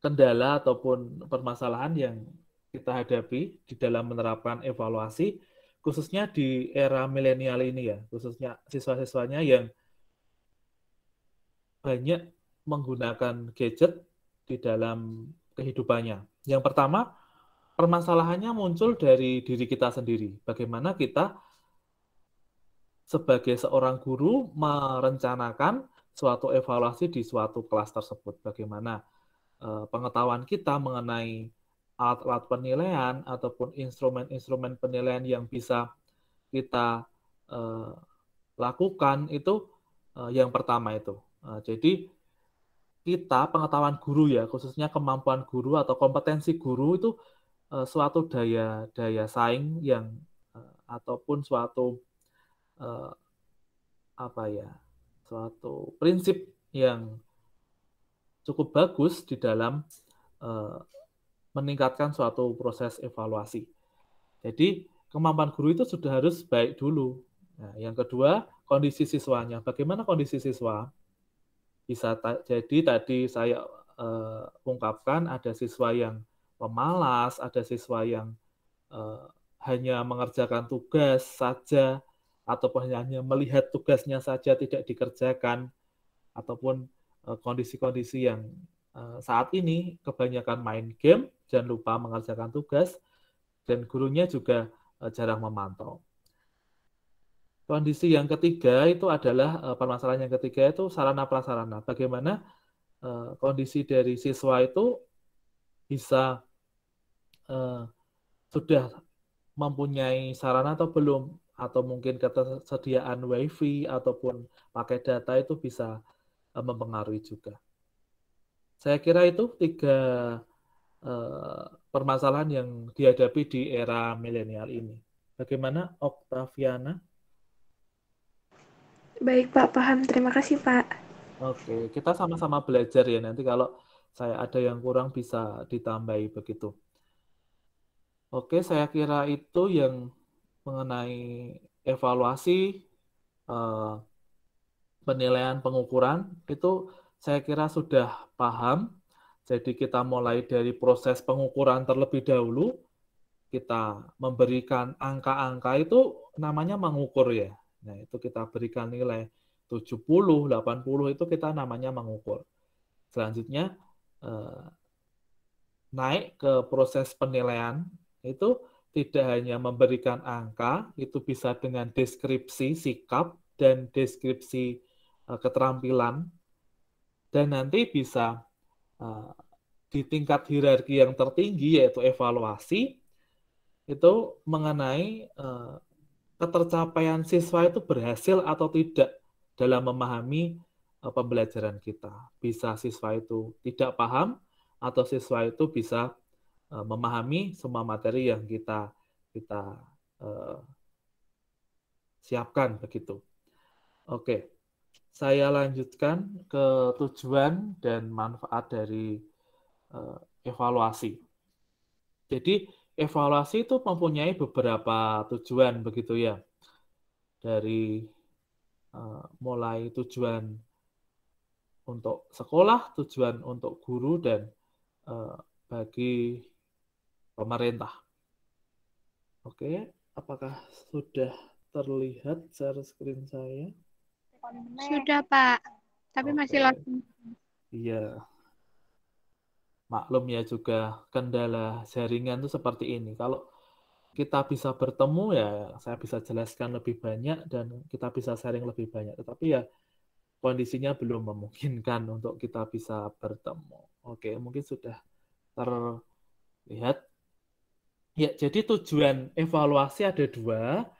kendala ataupun permasalahan yang kita hadapi di dalam menerapkan evaluasi, khususnya di era milenial ini ya, khususnya siswa-siswanya yang banyak menggunakan gadget di dalam kehidupannya. Yang pertama, permasalahannya muncul dari diri kita sendiri. Bagaimana kita sebagai seorang guru merencanakan suatu evaluasi di suatu kelas tersebut. Bagaimana pengetahuan kita mengenai alat-alat penilaian ataupun instrumen-instrumen penilaian yang bisa kita lakukan itu yang pertama itu. Jadi kita pengetahuan guru ya, khususnya kemampuan guru atau kompetensi guru itu suatu daya saing yang ataupun suatu suatu prinsip yang cukup bagus di dalam meningkatkan suatu proses evaluasi. Jadi kemampuan guru itu sudah harus baik dulu. Nah, yang kedua, kondisi siswanya. Bagaimana kondisi siswa? Bisa jadi tadi saya ungkapkan ada siswa yang pemalas, ada siswa yang hanya mengerjakan tugas saja, ataupun hanya melihat tugasnya saja tidak dikerjakan, ataupun kondisi-kondisi yang saat ini kebanyakan main game, jangan lupa mengerjakan tugas, dan gurunya juga jarang memantau. Kondisi yang ketiga itu adalah permasalahan yang ketiga itu sarana prasarana. Bagaimana kondisi dari siswa itu bisa sudah mempunyai sarana atau belum, atau mungkin ketersediaan wifi ataupun pakai data itu bisa mempengaruhi juga. Saya kira itu 3 permasalahan yang dihadapi di era milenial ini. Bagaimana, Oktaviana? Baik, Pak. Paham. Terima kasih, Pak. Oke, kita sama-sama belajar ya. Nanti kalau saya ada yang kurang bisa ditambahi begitu. Oke, saya kira itu yang mengenai evaluasi, penilaian, pengukuran, itu saya kira sudah paham. Jadi kita mulai dari proses pengukuran terlebih dahulu, kita memberikan angka-angka itu namanya mengukur ya. Nah, itu kita berikan nilai 70, 80 itu kita namanya mengukur. Selanjutnya naik ke proses penilaian, itu tidak hanya memberikan angka, itu bisa dengan deskripsi sikap dan deskripsi keterampilan, dan nanti bisa di tingkat hierarki yang tertinggi yaitu evaluasi, itu mengenai ketercapaian siswa itu berhasil atau tidak dalam memahami pembelajaran kita. Bisa siswa itu tidak paham atau siswa itu bisa memahami semua materi yang kita siapkan begitu. Oke, saya lanjutkan ke tujuan dan manfaat dari evaluasi. Jadi evaluasi itu mempunyai beberapa tujuan begitu ya. Dari mulai tujuan untuk sekolah, tujuan untuk guru, dan bagi pemerintah. Oke, apakah sudah terlihat share screen saya? Sudah, Pak. Tapi masih Oke. langsung. Iya. Maklum ya juga kendala jaringan itu seperti ini. Kalau kita bisa bertemu ya saya bisa jelaskan lebih banyak dan kita bisa sharing lebih banyak. Tetapi ya kondisinya belum memungkinkan untuk kita bisa bertemu. Oke, mungkin sudah terlihat. Ya, jadi tujuan evaluasi ada dua,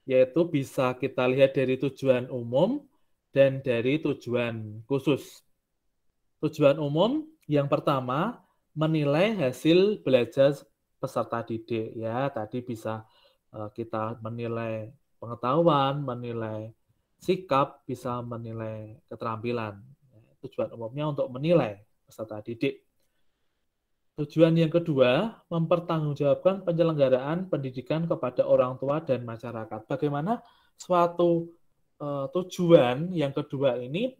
yaitu bisa kita lihat dari tujuan umum dan dari tujuan khusus. Tujuan umum yang pertama menilai hasil belajar peserta didik ya. Tadi bisa kita menilai pengetahuan, menilai sikap, bisa menilai keterampilan. Tujuan umumnya untuk menilai peserta didik. Tujuan yang kedua, mempertanggungjawabkan penyelenggaraan pendidikan kepada orang tua dan masyarakat. Bagaimana suatu tujuan yang kedua ini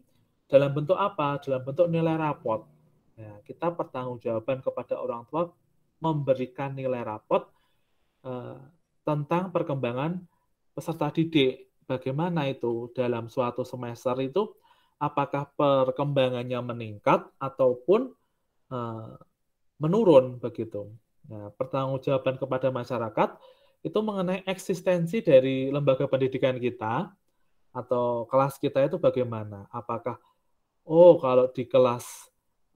dalam bentuk apa? Dalam bentuk nilai raport. Ya, kita pertanggungjawaban kepada orang tua memberikan nilai raport tentang perkembangan peserta didik. Bagaimana itu dalam suatu semester itu, apakah perkembangannya meningkat ataupun menurun begitu. Nah, pertanggungjawaban kepada masyarakat itu mengenai eksistensi dari lembaga pendidikan kita atau kelas kita itu bagaimana? Apakah kalau di kelas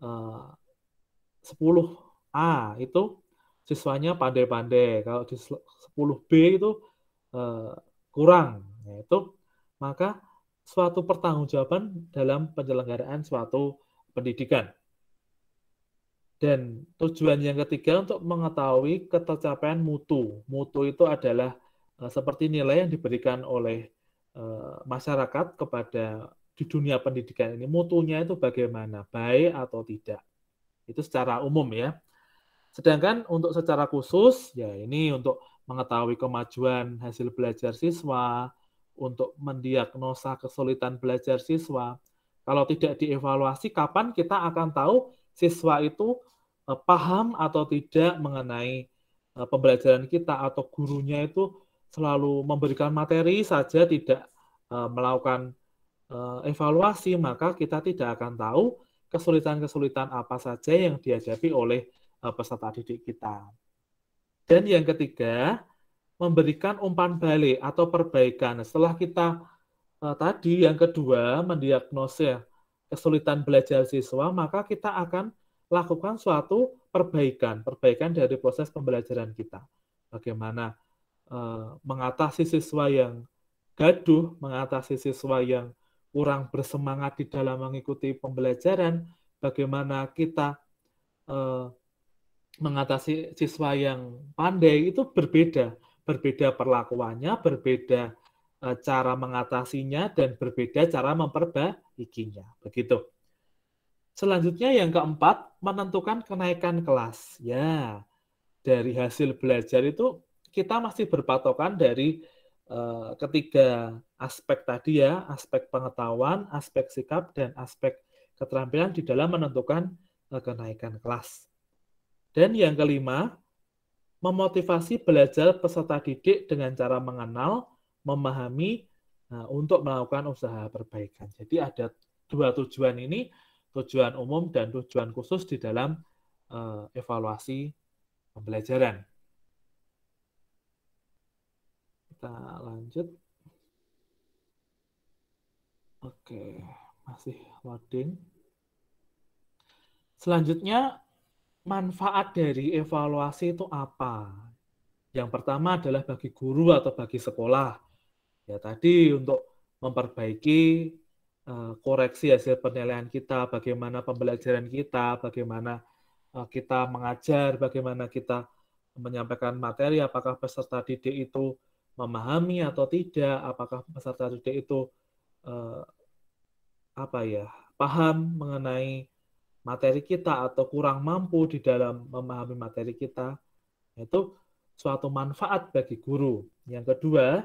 10A itu siswanya pandai-pandai, kalau di 10B itu kurang. Nah, itu maka suatu pertanggungjawaban dalam penyelenggaraan suatu pendidikan. Dan tujuan yang ketiga untuk mengetahui ketercapaian mutu. Mutu itu adalah seperti nilai yang diberikan oleh masyarakat kepada di dunia pendidikan ini. Mutunya itu bagaimana, baik atau tidak. Itu secara umum ya. Sedangkan untuk secara khusus, ya ini untuk mengetahui kemajuan hasil belajar siswa, untuk mendiagnosa kesulitan belajar siswa. Kalau tidak dievaluasi, kapan kita akan tahu siswa itu paham atau tidak mengenai pembelajaran kita, atau gurunya itu selalu memberikan materi saja, tidak melakukan evaluasi, maka kita tidak akan tahu kesulitan-kesulitan apa saja yang dihadapi oleh peserta didik kita. Dan yang ketiga, memberikan umpan balik atau perbaikan. Setelah kita tadi yang kedua mendiagnosa kesulitan belajar siswa, maka kita akan lakukan suatu perbaikan dari proses pembelajaran kita. Bagaimana mengatasi siswa yang gaduh, mengatasi siswa yang kurang bersemangat di dalam mengikuti pembelajaran, bagaimana kita mengatasi siswa yang pandai, itu berbeda perlakuannya, berbeda cara mengatasinya, dan berbeda cara memperbaikinya. Begitu. Selanjutnya yang keempat, menentukan kenaikan kelas. Ya, dari hasil belajar itu kita masih berpatokan dari ketiga aspek tadi ya, aspek pengetahuan, aspek sikap, dan aspek keterampilan di dalam menentukan kenaikan kelas. Dan yang kelima, memotivasi belajar peserta didik dengan cara mengenal, memahami, untuk melakukan usaha perbaikan. Jadi ada dua tujuan ini, tujuan umum dan tujuan khusus di dalam evaluasi pembelajaran. Kita lanjut. Oke, masih loading. Selanjutnya, manfaat dari evaluasi itu apa? Yang pertama adalah bagi guru atau bagi sekolah. Ya tadi untuk memperbaiki koreksi hasil penilaian kita, bagaimana pembelajaran kita, bagaimana kita mengajar, bagaimana kita menyampaikan materi, apakah peserta didik itu memahami atau tidak, apakah peserta didik itu paham mengenai materi kita atau kurang mampu di dalam memahami materi kita. Itu suatu manfaat bagi guru. Yang kedua,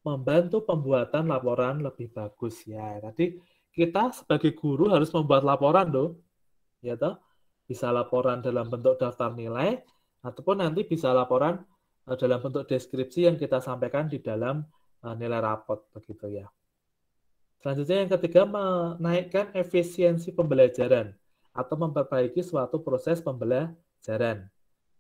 membantu pembuatan laporan lebih bagus. Ya, tadi kita sebagai guru harus membuat laporan loh. Ya toh? Bisa laporan dalam bentuk daftar nilai ataupun nanti bisa laporan dalam bentuk deskripsi yang kita sampaikan di dalam nilai raport begitu ya. Selanjutnya yang ketiga, menaikkan efisiensi pembelajaran atau memperbaiki suatu proses pembelajaran.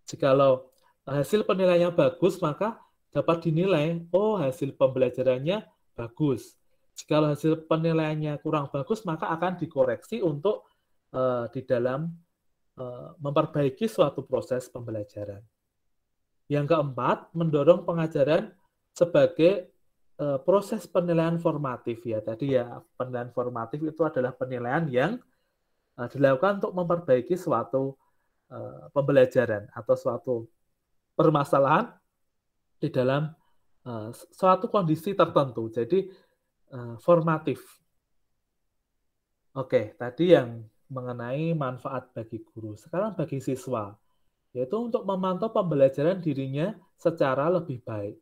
Jikalau hasil penilaiannya bagus, maka dapat dinilai, oh hasil pembelajarannya bagus. Jika hasil penilaiannya kurang bagus, maka akan dikoreksi untuk di dalam memperbaiki suatu proses pembelajaran. Yang keempat, mendorong pengajaran sebagai proses penilaian formatif ya. Tadi ya, penilaian formatif itu adalah penilaian yang dilakukan untuk memperbaiki suatu pembelajaran atau suatu permasalahan di dalam suatu kondisi tertentu. Jadi formatif. Oke, tadi yang mengenai manfaat bagi guru. Sekarang bagi siswa, yaitu untuk memantau pembelajaran dirinya secara lebih baik.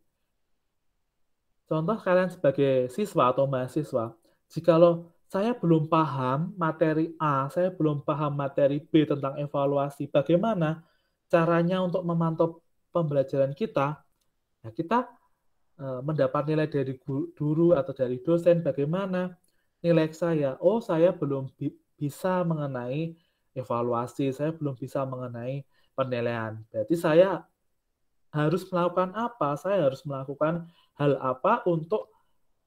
Contoh kalian sebagai siswa atau mahasiswa, jikalau saya belum paham materi A, saya belum paham materi B tentang evaluasi, bagaimana caranya untuk memantau pembelajaran kita? Nah, kita mendapat nilai dari guru atau dari dosen, bagaimana nilai saya? Oh, saya belum bisa mengenai evaluasi, saya belum bisa mengenai penilaian. Berarti saya harus melakukan apa? Saya harus melakukan hal apa untuk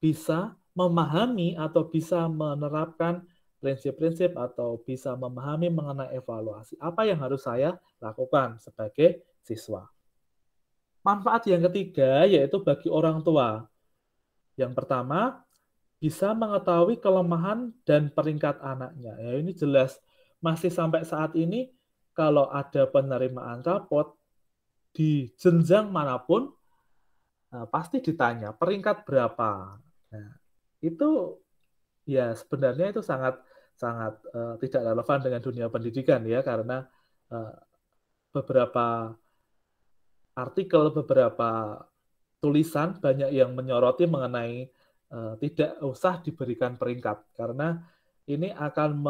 bisa memahami atau bisa menerapkan prinsip-prinsip atau bisa memahami mengenai evaluasi. Apa yang harus saya lakukan sebagai siswa? Manfaat yang ketiga yaitu bagi orang tua. Yang pertama, bisa mengetahui kelemahan dan peringkat anaknya. Ya, ini jelas masih sampai saat ini kalau ada penerimaan rapot di jenjang manapun pasti ditanya peringkat berapa. Nah, itu ya sebenarnya itu sangat tidak relevan dengan dunia pendidikan ya, karena beberapa artikel, beberapa tulisan banyak yang menyoroti mengenai tidak usah diberikan peringkat karena ini akan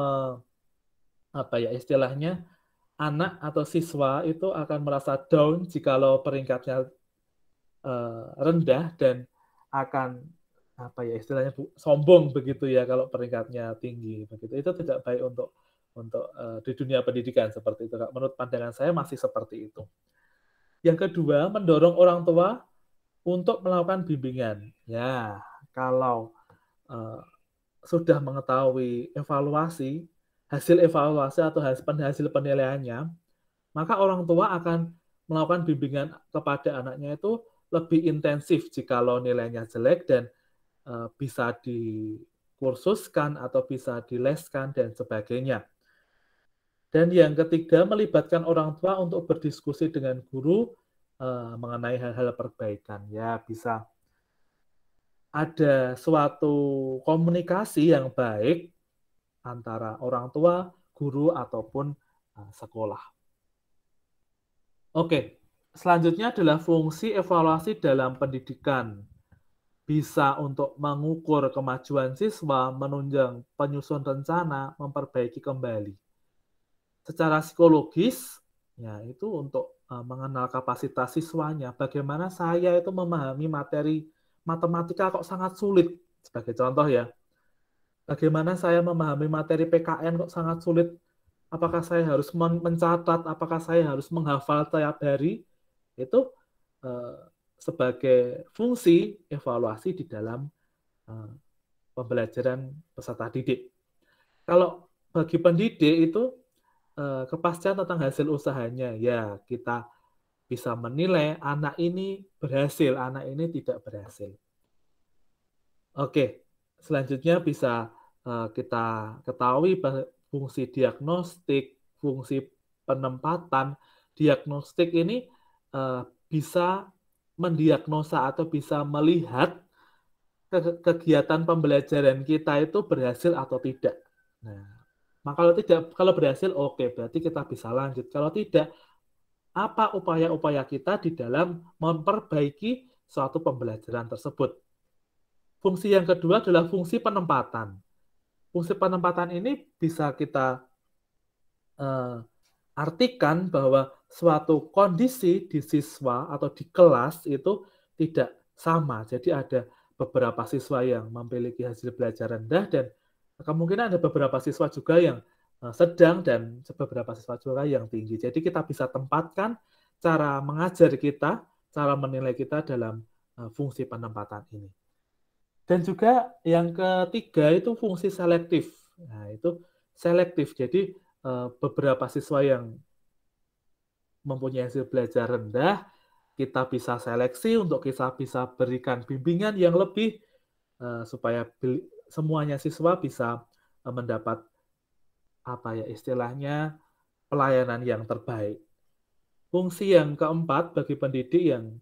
istilahnya anak atau siswa itu akan merasa down jikalau peringkatnya rendah dan akan istilahnya sombong begitu ya kalau peringkatnya tinggi begitu. Itu tidak baik untuk di dunia pendidikan seperti itu. Menurut pandangan saya masih seperti itu. Yang kedua, mendorong orang tua untuk melakukan bimbingan. Ya, kalau sudah mengetahui evaluasi, hasil evaluasi atau hasil penilaiannya, maka orang tua akan melakukan bimbingan kepada anaknya itu lebih intensif jikalau nilainya jelek dan bisa dikursuskan atau bisa dileskan dan sebagainya. Dan yang ketiga, melibatkan orang tua untuk berdiskusi dengan guru mengenai hal-hal perbaikan. Ya, bisa ada suatu komunikasi yang baik antara orang tua, guru, ataupun sekolah. Oke, selanjutnya adalah fungsi evaluasi dalam pendidikan. Bisa untuk mengukur kemajuan siswa, menunjang penyusun rencana, memperbaiki kembali. Secara psikologis, ya itu untuk mengenal kapasitas siswanya. Bagaimana saya itu memahami materi matematika kok sangat sulit, sebagai contoh ya. Bagaimana saya memahami materi PKN kok sangat sulit. Apakah saya harus mencatat, apakah saya harus menghafal tiap hari. Itu sebagai fungsi evaluasi di dalam pembelajaran peserta didik. Kalau bagi pendidik itu kepastian tentang hasil usahanya, ya kita bisa menilai anak ini berhasil, anak ini tidak berhasil. Oke, selanjutnya bisa kita ketahui fungsi diagnostik, fungsi penempatan. Diagnostik ini bisa mendiagnosa atau bisa melihat kegiatan pembelajaran kita itu berhasil atau tidak. Nah, maka kalau berhasil, oke, berarti kita bisa lanjut. Kalau tidak, apa upaya-upaya kita di dalam memperbaiki suatu pembelajaran tersebut? Fungsi yang kedua adalah fungsi penempatan. Fungsi penempatan ini bisa kita artikan bahwa suatu kondisi di siswa atau di kelas itu tidak sama. Jadi ada beberapa siswa yang memiliki hasil belajar rendah dan kemungkinan ada beberapa siswa juga yang sedang dan beberapa siswa juga yang tinggi. Jadi kita bisa tempatkan cara mengajar kita, cara menilai kita dalam fungsi penempatan ini. Dan juga yang ketiga itu fungsi selektif. Nah, itu selektif. Jadi beberapa siswa yang mempunyai hasil belajar rendah, kita bisa seleksi untuk kita bisa berikan bimbingan yang lebih supaya semuanya siswa bisa mendapat apa ya istilahnya pelayanan yang terbaik. Fungsi yang keempat bagi pendidik yang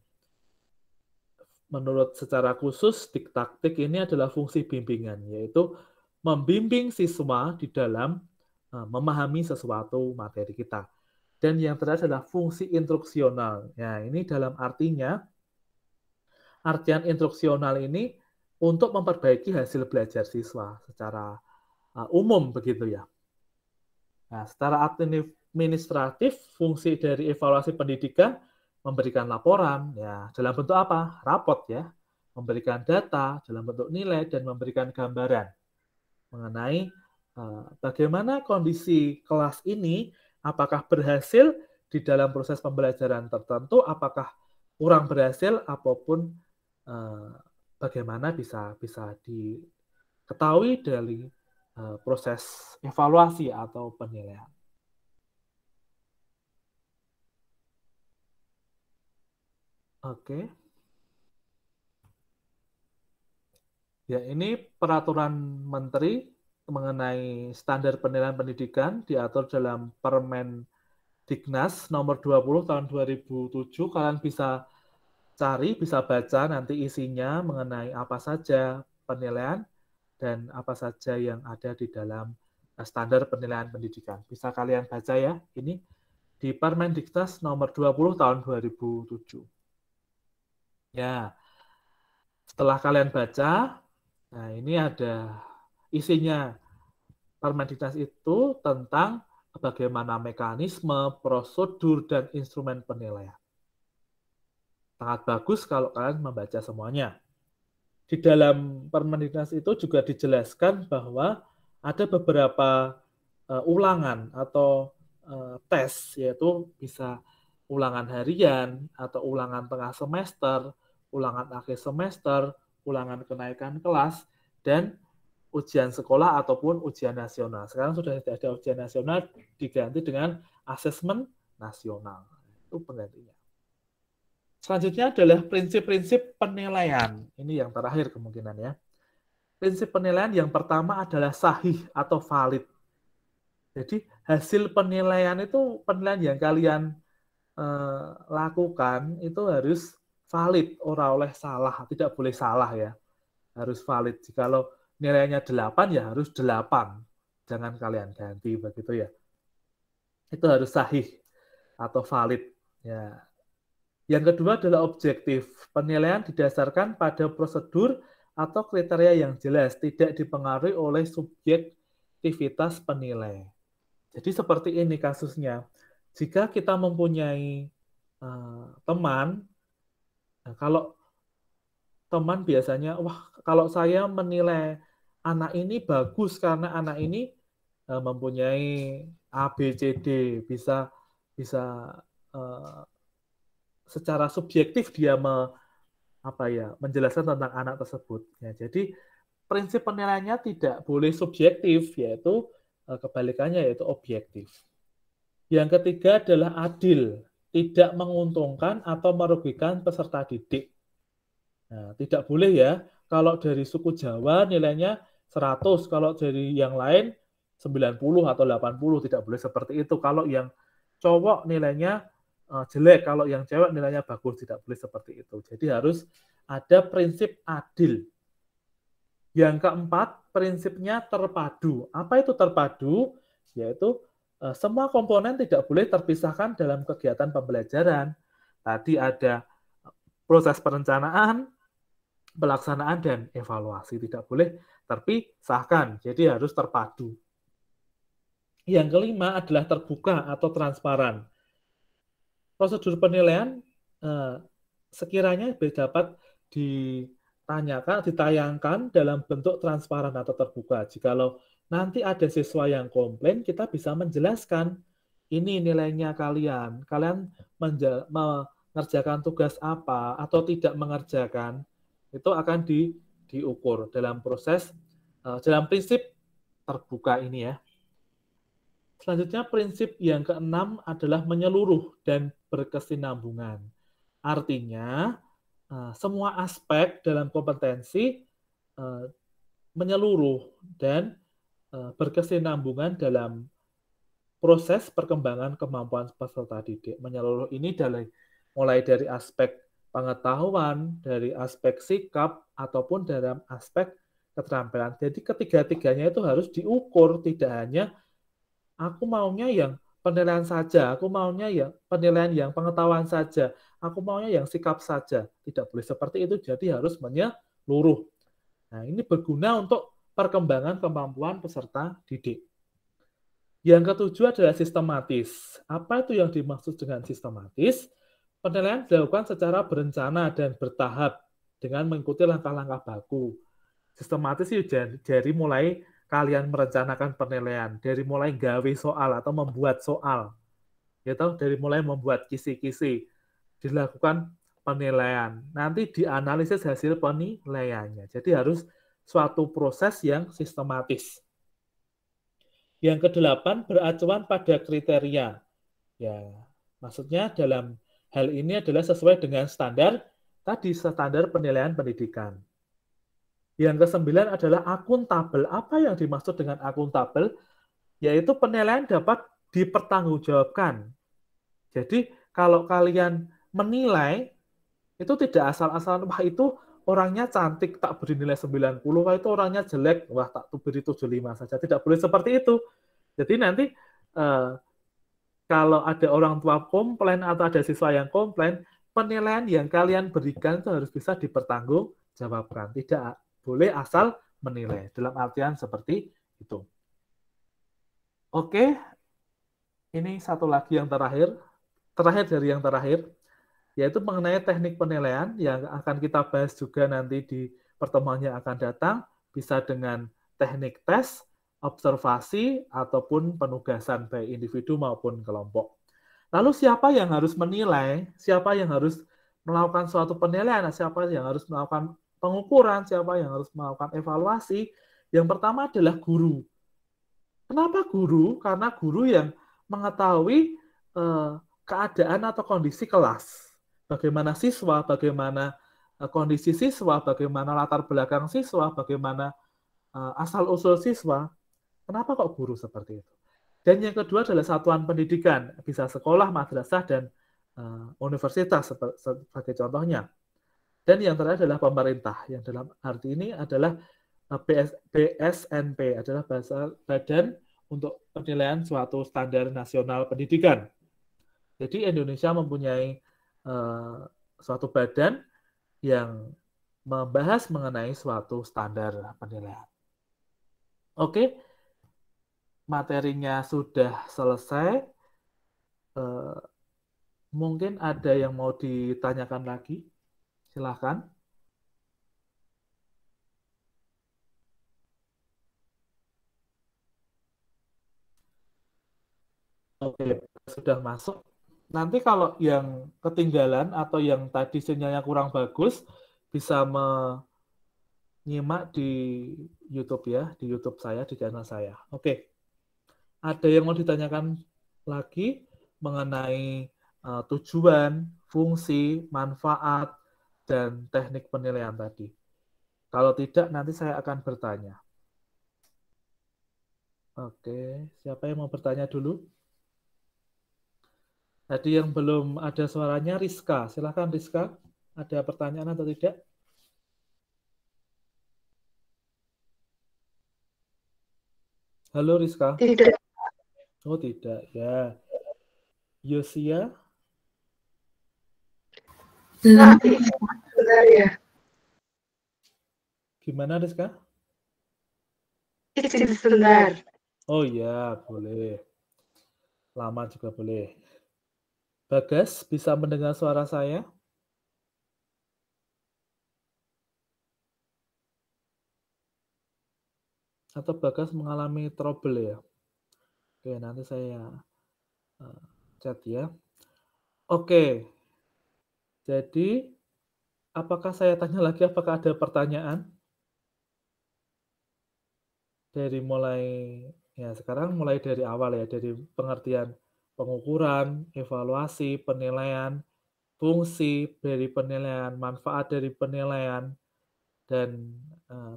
menurut secara khusus diktaktik ini adalah fungsi bimbingan, yaitu membimbing siswa di dalam memahami sesuatu materi kita. Dan yang terakhir adalah fungsi instruksional. Ya, ini dalam artian instruksional ini untuk memperbaiki hasil belajar siswa secara umum begitu ya. Nah, secara administratif fungsi dari evaluasi pendidikan memberikan laporan ya dalam bentuk apa? Rapot ya, memberikan data dalam bentuk nilai dan memberikan gambaran mengenai bagaimana kondisi kelas ini, apakah berhasil di dalam proses pembelajaran tertentu, apakah kurang berhasil, apapun bagaimana bisa diketahui dari proses evaluasi atau penilaian. Oke. Ya, ini peraturan menteri mengenai standar penilaian pendidikan diatur dalam Permendiknas nomor 20 tahun 2007. Kalian bisa cari, bisa baca nanti isinya mengenai apa saja penilaian dan apa saja yang ada di dalam standar penilaian pendidikan. Bisa kalian baca ya, ini di Permendiknas nomor 20 tahun 2007. Ya, setelah kalian baca, nah ini ada isinya. Permendiknas itu tentang bagaimana mekanisme, prosedur, dan instrumen penilaian. Sangat bagus kalau kalian membaca semuanya. Di dalam Permendiknas itu juga dijelaskan bahwa ada beberapa ulangan atau tes, yaitu bisa ulangan harian atau ulangan tengah semester, ulangan akhir semester, ulangan kenaikan kelas, dan ujian sekolah ataupun ujian nasional. Sekarang sudah tidak ada ujian nasional, diganti dengan asesmen nasional. Itu penggantinya. Selanjutnya adalah prinsip-prinsip penilaian. Ini yang terakhir kemungkinan ya. Prinsip penilaian yang pertama adalah sahih atau valid. Jadi hasil penilaian itu penilaian yang kalian lakukan itu harus valid, ora oleh salah, tidak boleh salah ya. Harus valid. Jikalau nilainya 8 ya harus 8. Jangan kalian ganti begitu ya. Itu harus sahih atau valid ya. Yang kedua adalah objektif. Penilaian didasarkan pada prosedur atau kriteria yang jelas, tidak dipengaruhi oleh subjektivitas penilai. Jadi seperti ini kasusnya. Jika kita mempunyai teman, nah kalau teman biasanya, wah kalau saya menilai anak ini bagus karena anak ini mempunyai A, B, C, D, bisa secara subjektif dia menjelaskan tentang anak tersebut. Ya, jadi prinsip penilaiannya tidak boleh subjektif, yaitu kebalikannya yaitu objektif. Yang ketiga adalah adil, tidak menguntungkan atau merugikan peserta didik. Nah, tidak boleh ya, kalau dari suku Jawa nilainya 100, kalau dari yang lain 90 atau 80, tidak boleh seperti itu. Kalau yang cowok nilainya jelek, kalau yang cewek nilainya bagus, tidak boleh seperti itu. Jadi harus ada prinsip adil. Yang keempat, prinsipnya terpadu. Apa itu terpadu? Yaitu semua komponen tidak boleh terpisahkan dalam kegiatan pembelajaran. Tadi ada proses perencanaan, pelaksanaan, dan evaluasi. Tidak boleh terpisahkan, jadi harus terpadu. Yang kelima adalah terbuka atau transparan. Prosedur penilaian sekiranya dapat ditayangkan dalam bentuk transparan atau terbuka. Jikalau nanti ada siswa yang komplain, kita bisa menjelaskan ini nilainya kalian mengerjakan tugas apa atau tidak mengerjakan, itu akan diukur dalam proses, dalam prinsip terbuka ini ya. Selanjutnya prinsip yang keenam adalah menyeluruh dan berkesinambungan. Artinya semua aspek dalam kompetensi menyeluruh dan berkesinambungan dalam proses perkembangan kemampuan peserta didik. Menyeluruh ini mulai dari aspek pengetahuan, dari aspek sikap, ataupun dalam aspek keterampilan. Jadi ketiga-tiganya itu harus diukur, tidak hanya aku maunya yang penilaian saja, aku maunya yang penilaian yang pengetahuan saja, aku maunya yang sikap saja. Tidak boleh seperti itu, jadi harus menyeluruh. Nah, ini berguna untuk perkembangan kemampuan peserta didik. Yang ketujuh adalah sistematis. Apa itu yang dimaksud dengan sistematis? Penilaian dilakukan secara berencana dan bertahap dengan mengikuti langkah-langkah baku. Sistematis itu dari mulai kalian merencanakan penilaian, dari mulai gawe soal atau membuat soal, dari mulai membuat kisi-kisi, dilakukan penilaian, nanti dianalisis hasil penilaiannya. Jadi harus suatu proses yang sistematis. Yang kedelapan, beracuan pada kriteria. Ya, maksudnya dalam hal ini adalah sesuai dengan standar penilaian pendidikan. Yang kesembilan adalah akuntabel. Apa yang dimaksud dengan akuntabel? Yaitu penilaian dapat dipertanggungjawabkan. Jadi kalau kalian menilai, itu tidak asal-asalan, wah itu orangnya cantik, tak beri nilai 90, wah itu orangnya jelek, wah tak beri 75 saja. Tidak boleh seperti itu. Jadi nanti kalau ada orang tua komplain atau ada siswa yang komplain, penilaian yang kalian berikan itu harus bisa dipertanggungjawabkan. Tidak boleh asal menilai, dalam artian seperti itu. Oke, ini satu lagi yang terakhir dari yang terakhir, yaitu mengenai teknik penilaian yang akan kita bahas juga nanti di pertemuan yang akan datang, bisa dengan teknik tes, observasi, ataupun penugasan baik individu maupun kelompok. Lalu siapa yang harus menilai, siapa yang harus melakukan suatu penilaian, siapa yang harus melakukan pengukuran, siapa yang harus melakukan evaluasi? Yang pertama adalah guru. Kenapa guru? Karena guru yang mengetahui keadaan atau kondisi kelas. Bagaimana siswa, bagaimana kondisi siswa, bagaimana latar belakang siswa, bagaimana asal-usul siswa. Kenapa kok guru seperti itu? Dan yang kedua adalah satuan pendidikan, bisa sekolah, madrasah, dan universitas sebagai contohnya. Dan yang terakhir adalah pemerintah, yang dalam arti ini adalah BSNP, adalah Badan untuk Penilaian Suatu Standar Nasional Pendidikan. Jadi Indonesia mempunyai suatu badan yang membahas mengenai suatu standar penilaian. Oke, materinya sudah selesai. Mungkin ada yang mau ditanyakan lagi? Silakan. Oke, sudah masuk. Nanti kalau yang ketinggalan atau yang tadi sinyalnya kurang bagus, bisa menyimak di YouTube ya, di YouTube saya, di channel saya. Oke. Ada yang mau ditanyakan lagi mengenai tujuan, fungsi, manfaat, dan teknik penilaian tadi? Kalau tidak, nanti saya akan bertanya. Oke, siapa yang mau bertanya dulu? Tadi yang belum ada suaranya, Rizka. Silakan Rizka, ada pertanyaan atau tidak? Halo Rizka. Tidak. Oh tidak, ya. Yosia? Benar ya. Gimana Rizka? Sebentar. Oh ya, boleh. Lama juga boleh. Bagas, bisa mendengar suara saya? Atau Bagas mengalami trouble ya? Oke, nanti saya chat ya. Oke. Jadi apakah saya tanya lagi, apakah ada pertanyaan? Dari sekarang mulai dari awal ya, dari pengertian pengukuran, evaluasi, penilaian, fungsi dari penilaian, manfaat dari penilaian, dan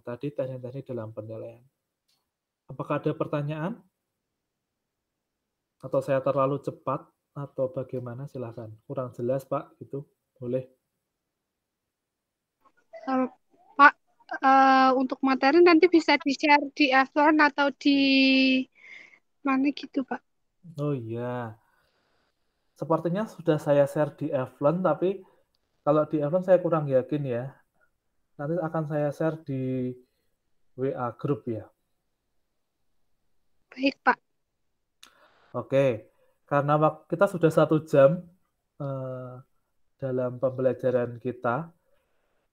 tadi teknik-teknik dalam penilaian. Apakah ada pertanyaan? Atau saya terlalu cepat? Atau bagaimana? Silahkan. Kurang jelas Pak, itu boleh. Pak, untuk materi nanti bisa di-share di Aflon atau di mana gitu, Pak? Oh iya. Sepertinya sudah saya share di Aflon, tapi kalau di Aflon saya kurang yakin ya. Nanti akan saya share di WA grup ya. Baik, Pak. Oke, karena kita sudah 1 jam dalam pembelajaran kita.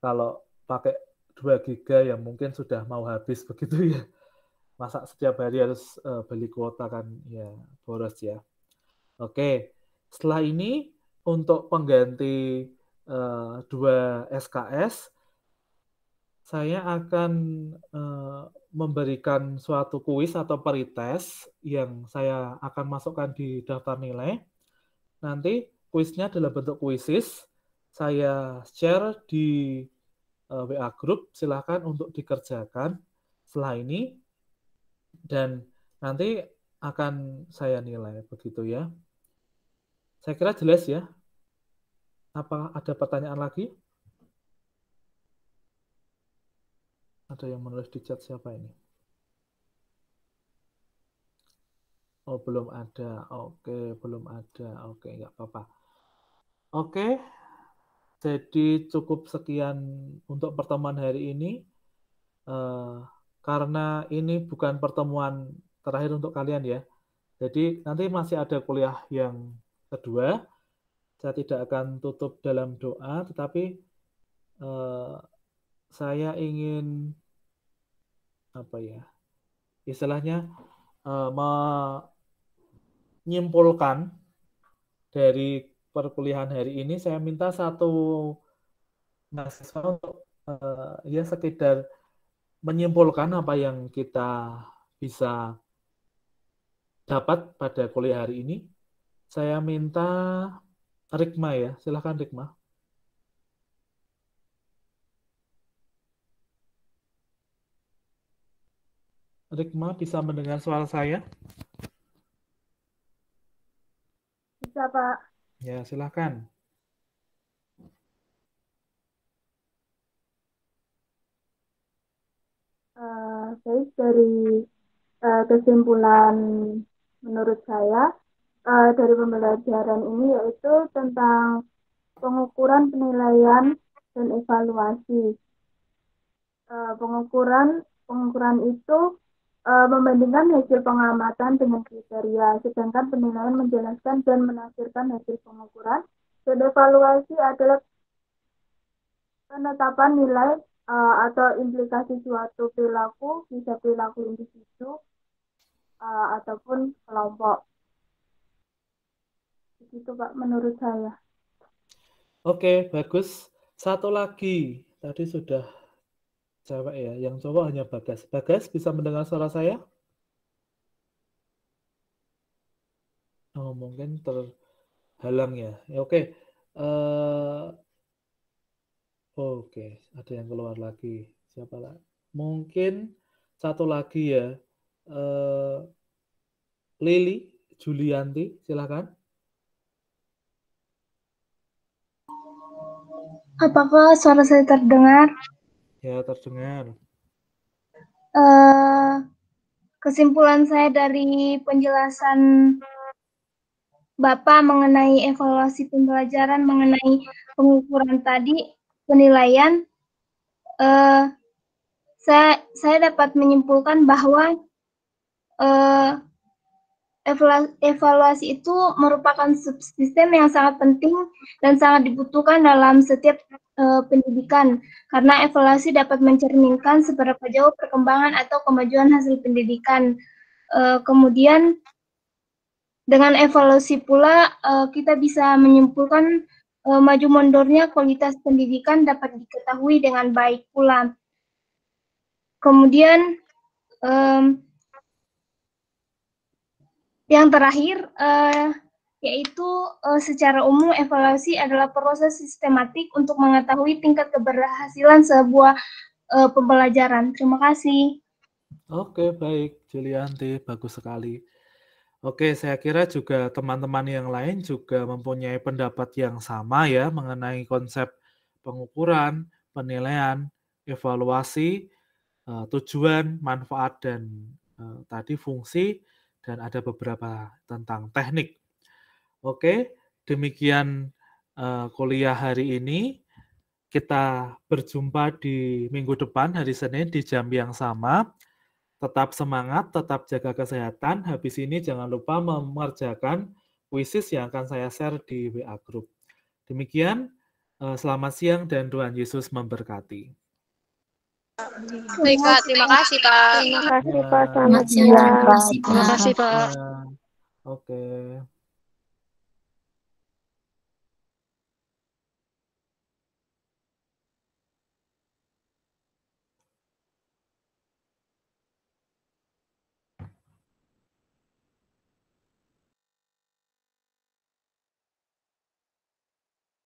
Kalau pakai 2 giga ya mungkin sudah mau habis begitu ya. Masa setiap hari harus beli kuota kan ya boros ya. Oke, setelah ini untuk pengganti 2 SKS, saya akan memberikan suatu kuis atau pretest yang saya akan masukkan di daftar nilai. Nanti kuisnya dalam bentuk kuisis, saya share di WA group, silahkan untuk dikerjakan setelah ini, dan nanti akan saya nilai, begitu ya. Saya kira jelas ya. Apa ada pertanyaan lagi? Ada yang menulis di chat siapa ini? Oh, belum ada. Oke, belum ada. Oke, nggak apa-apa. Oke, jadi cukup sekian untuk pertemuan hari ini. Karena ini bukan pertemuan terakhir untuk kalian ya. Jadi nanti masih ada kuliah yang kedua. Saya tidak akan tutup dalam doa, tetapi saya ingin istilahnya menyimpulkan dari perkuliahan hari ini. Saya minta satu mahasiswa untuk ya sekedar menyimpulkan apa yang kita bisa dapat pada kuliah hari ini. Saya minta Rikma ya, silahkan Rikma. Rikma bisa mendengar suara saya? Bisa, Pak. Ya, silahkan. Baik, dari kesimpulan menurut saya dari pembelajaran ini yaitu tentang pengukuran, penilaian, dan evaluasi. Pengukuran itu membandingkan hasil pengamatan dengan kriteria, sedangkan penilaian menjelaskan dan menafsirkan hasil pengukuran, dan evaluasi adalah penetapan nilai atau implikasi suatu perilaku, bisa perilaku individu ataupun kelompok. Begitu Pak menurut saya. Oke, bagus. Satu lagi, tadi sudah cewek ya, yang cowok hanya Bagas. Bagas bisa mendengar suara saya? Oh, mungkin terhalang ya. Oke. Oke, ada yang keluar lagi. Siapa lah? Mungkin satu lagi ya. Lili Julianti, silakan. Apakah suara saya terdengar? Ya, terdengar. Kesimpulan saya dari penjelasan Bapak mengenai evaluasi pembelajaran, mengenai pengukuran tadi, penilaian, saya dapat menyimpulkan bahwa evaluasi itu merupakan subsistem yang sangat penting dan sangat dibutuhkan dalam setiap pendidikan, karena evaluasi dapat mencerminkan seberapa jauh perkembangan atau kemajuan hasil pendidikan. Kemudian Dengan evaluasi pula, kita bisa menyimpulkan maju mundurnya kualitas pendidikan dapat diketahui dengan baik pula. Kemudian, yang terakhir, yaitu secara umum evaluasi adalah proses sistematik untuk mengetahui tingkat keberhasilan sebuah pembelajaran. Terima kasih. Oke, baik, Julianti, bagus sekali. Oke, saya kira juga teman-teman yang lain juga mempunyai pendapat yang sama ya mengenai konsep pengukuran, penilaian, evaluasi, tujuan, manfaat, dan tadi fungsi, dan ada beberapa tentang teknik. Oke, demikian kuliah hari ini. Kita berjumpa di minggu depan, hari Senin, di jam yang sama. Tetap semangat, tetap jaga kesehatan. Habis ini jangan lupa mengerjakan kuisis yang akan saya share di WA Group. Demikian, selamat siang dan Tuhan Yesus memberkati. Baik, Pak. Terima kasih, Pak. Terima kasih, Pak. Ya, Selamat siang. Terima kasih, Terima kasih, Pak. ya. Oke.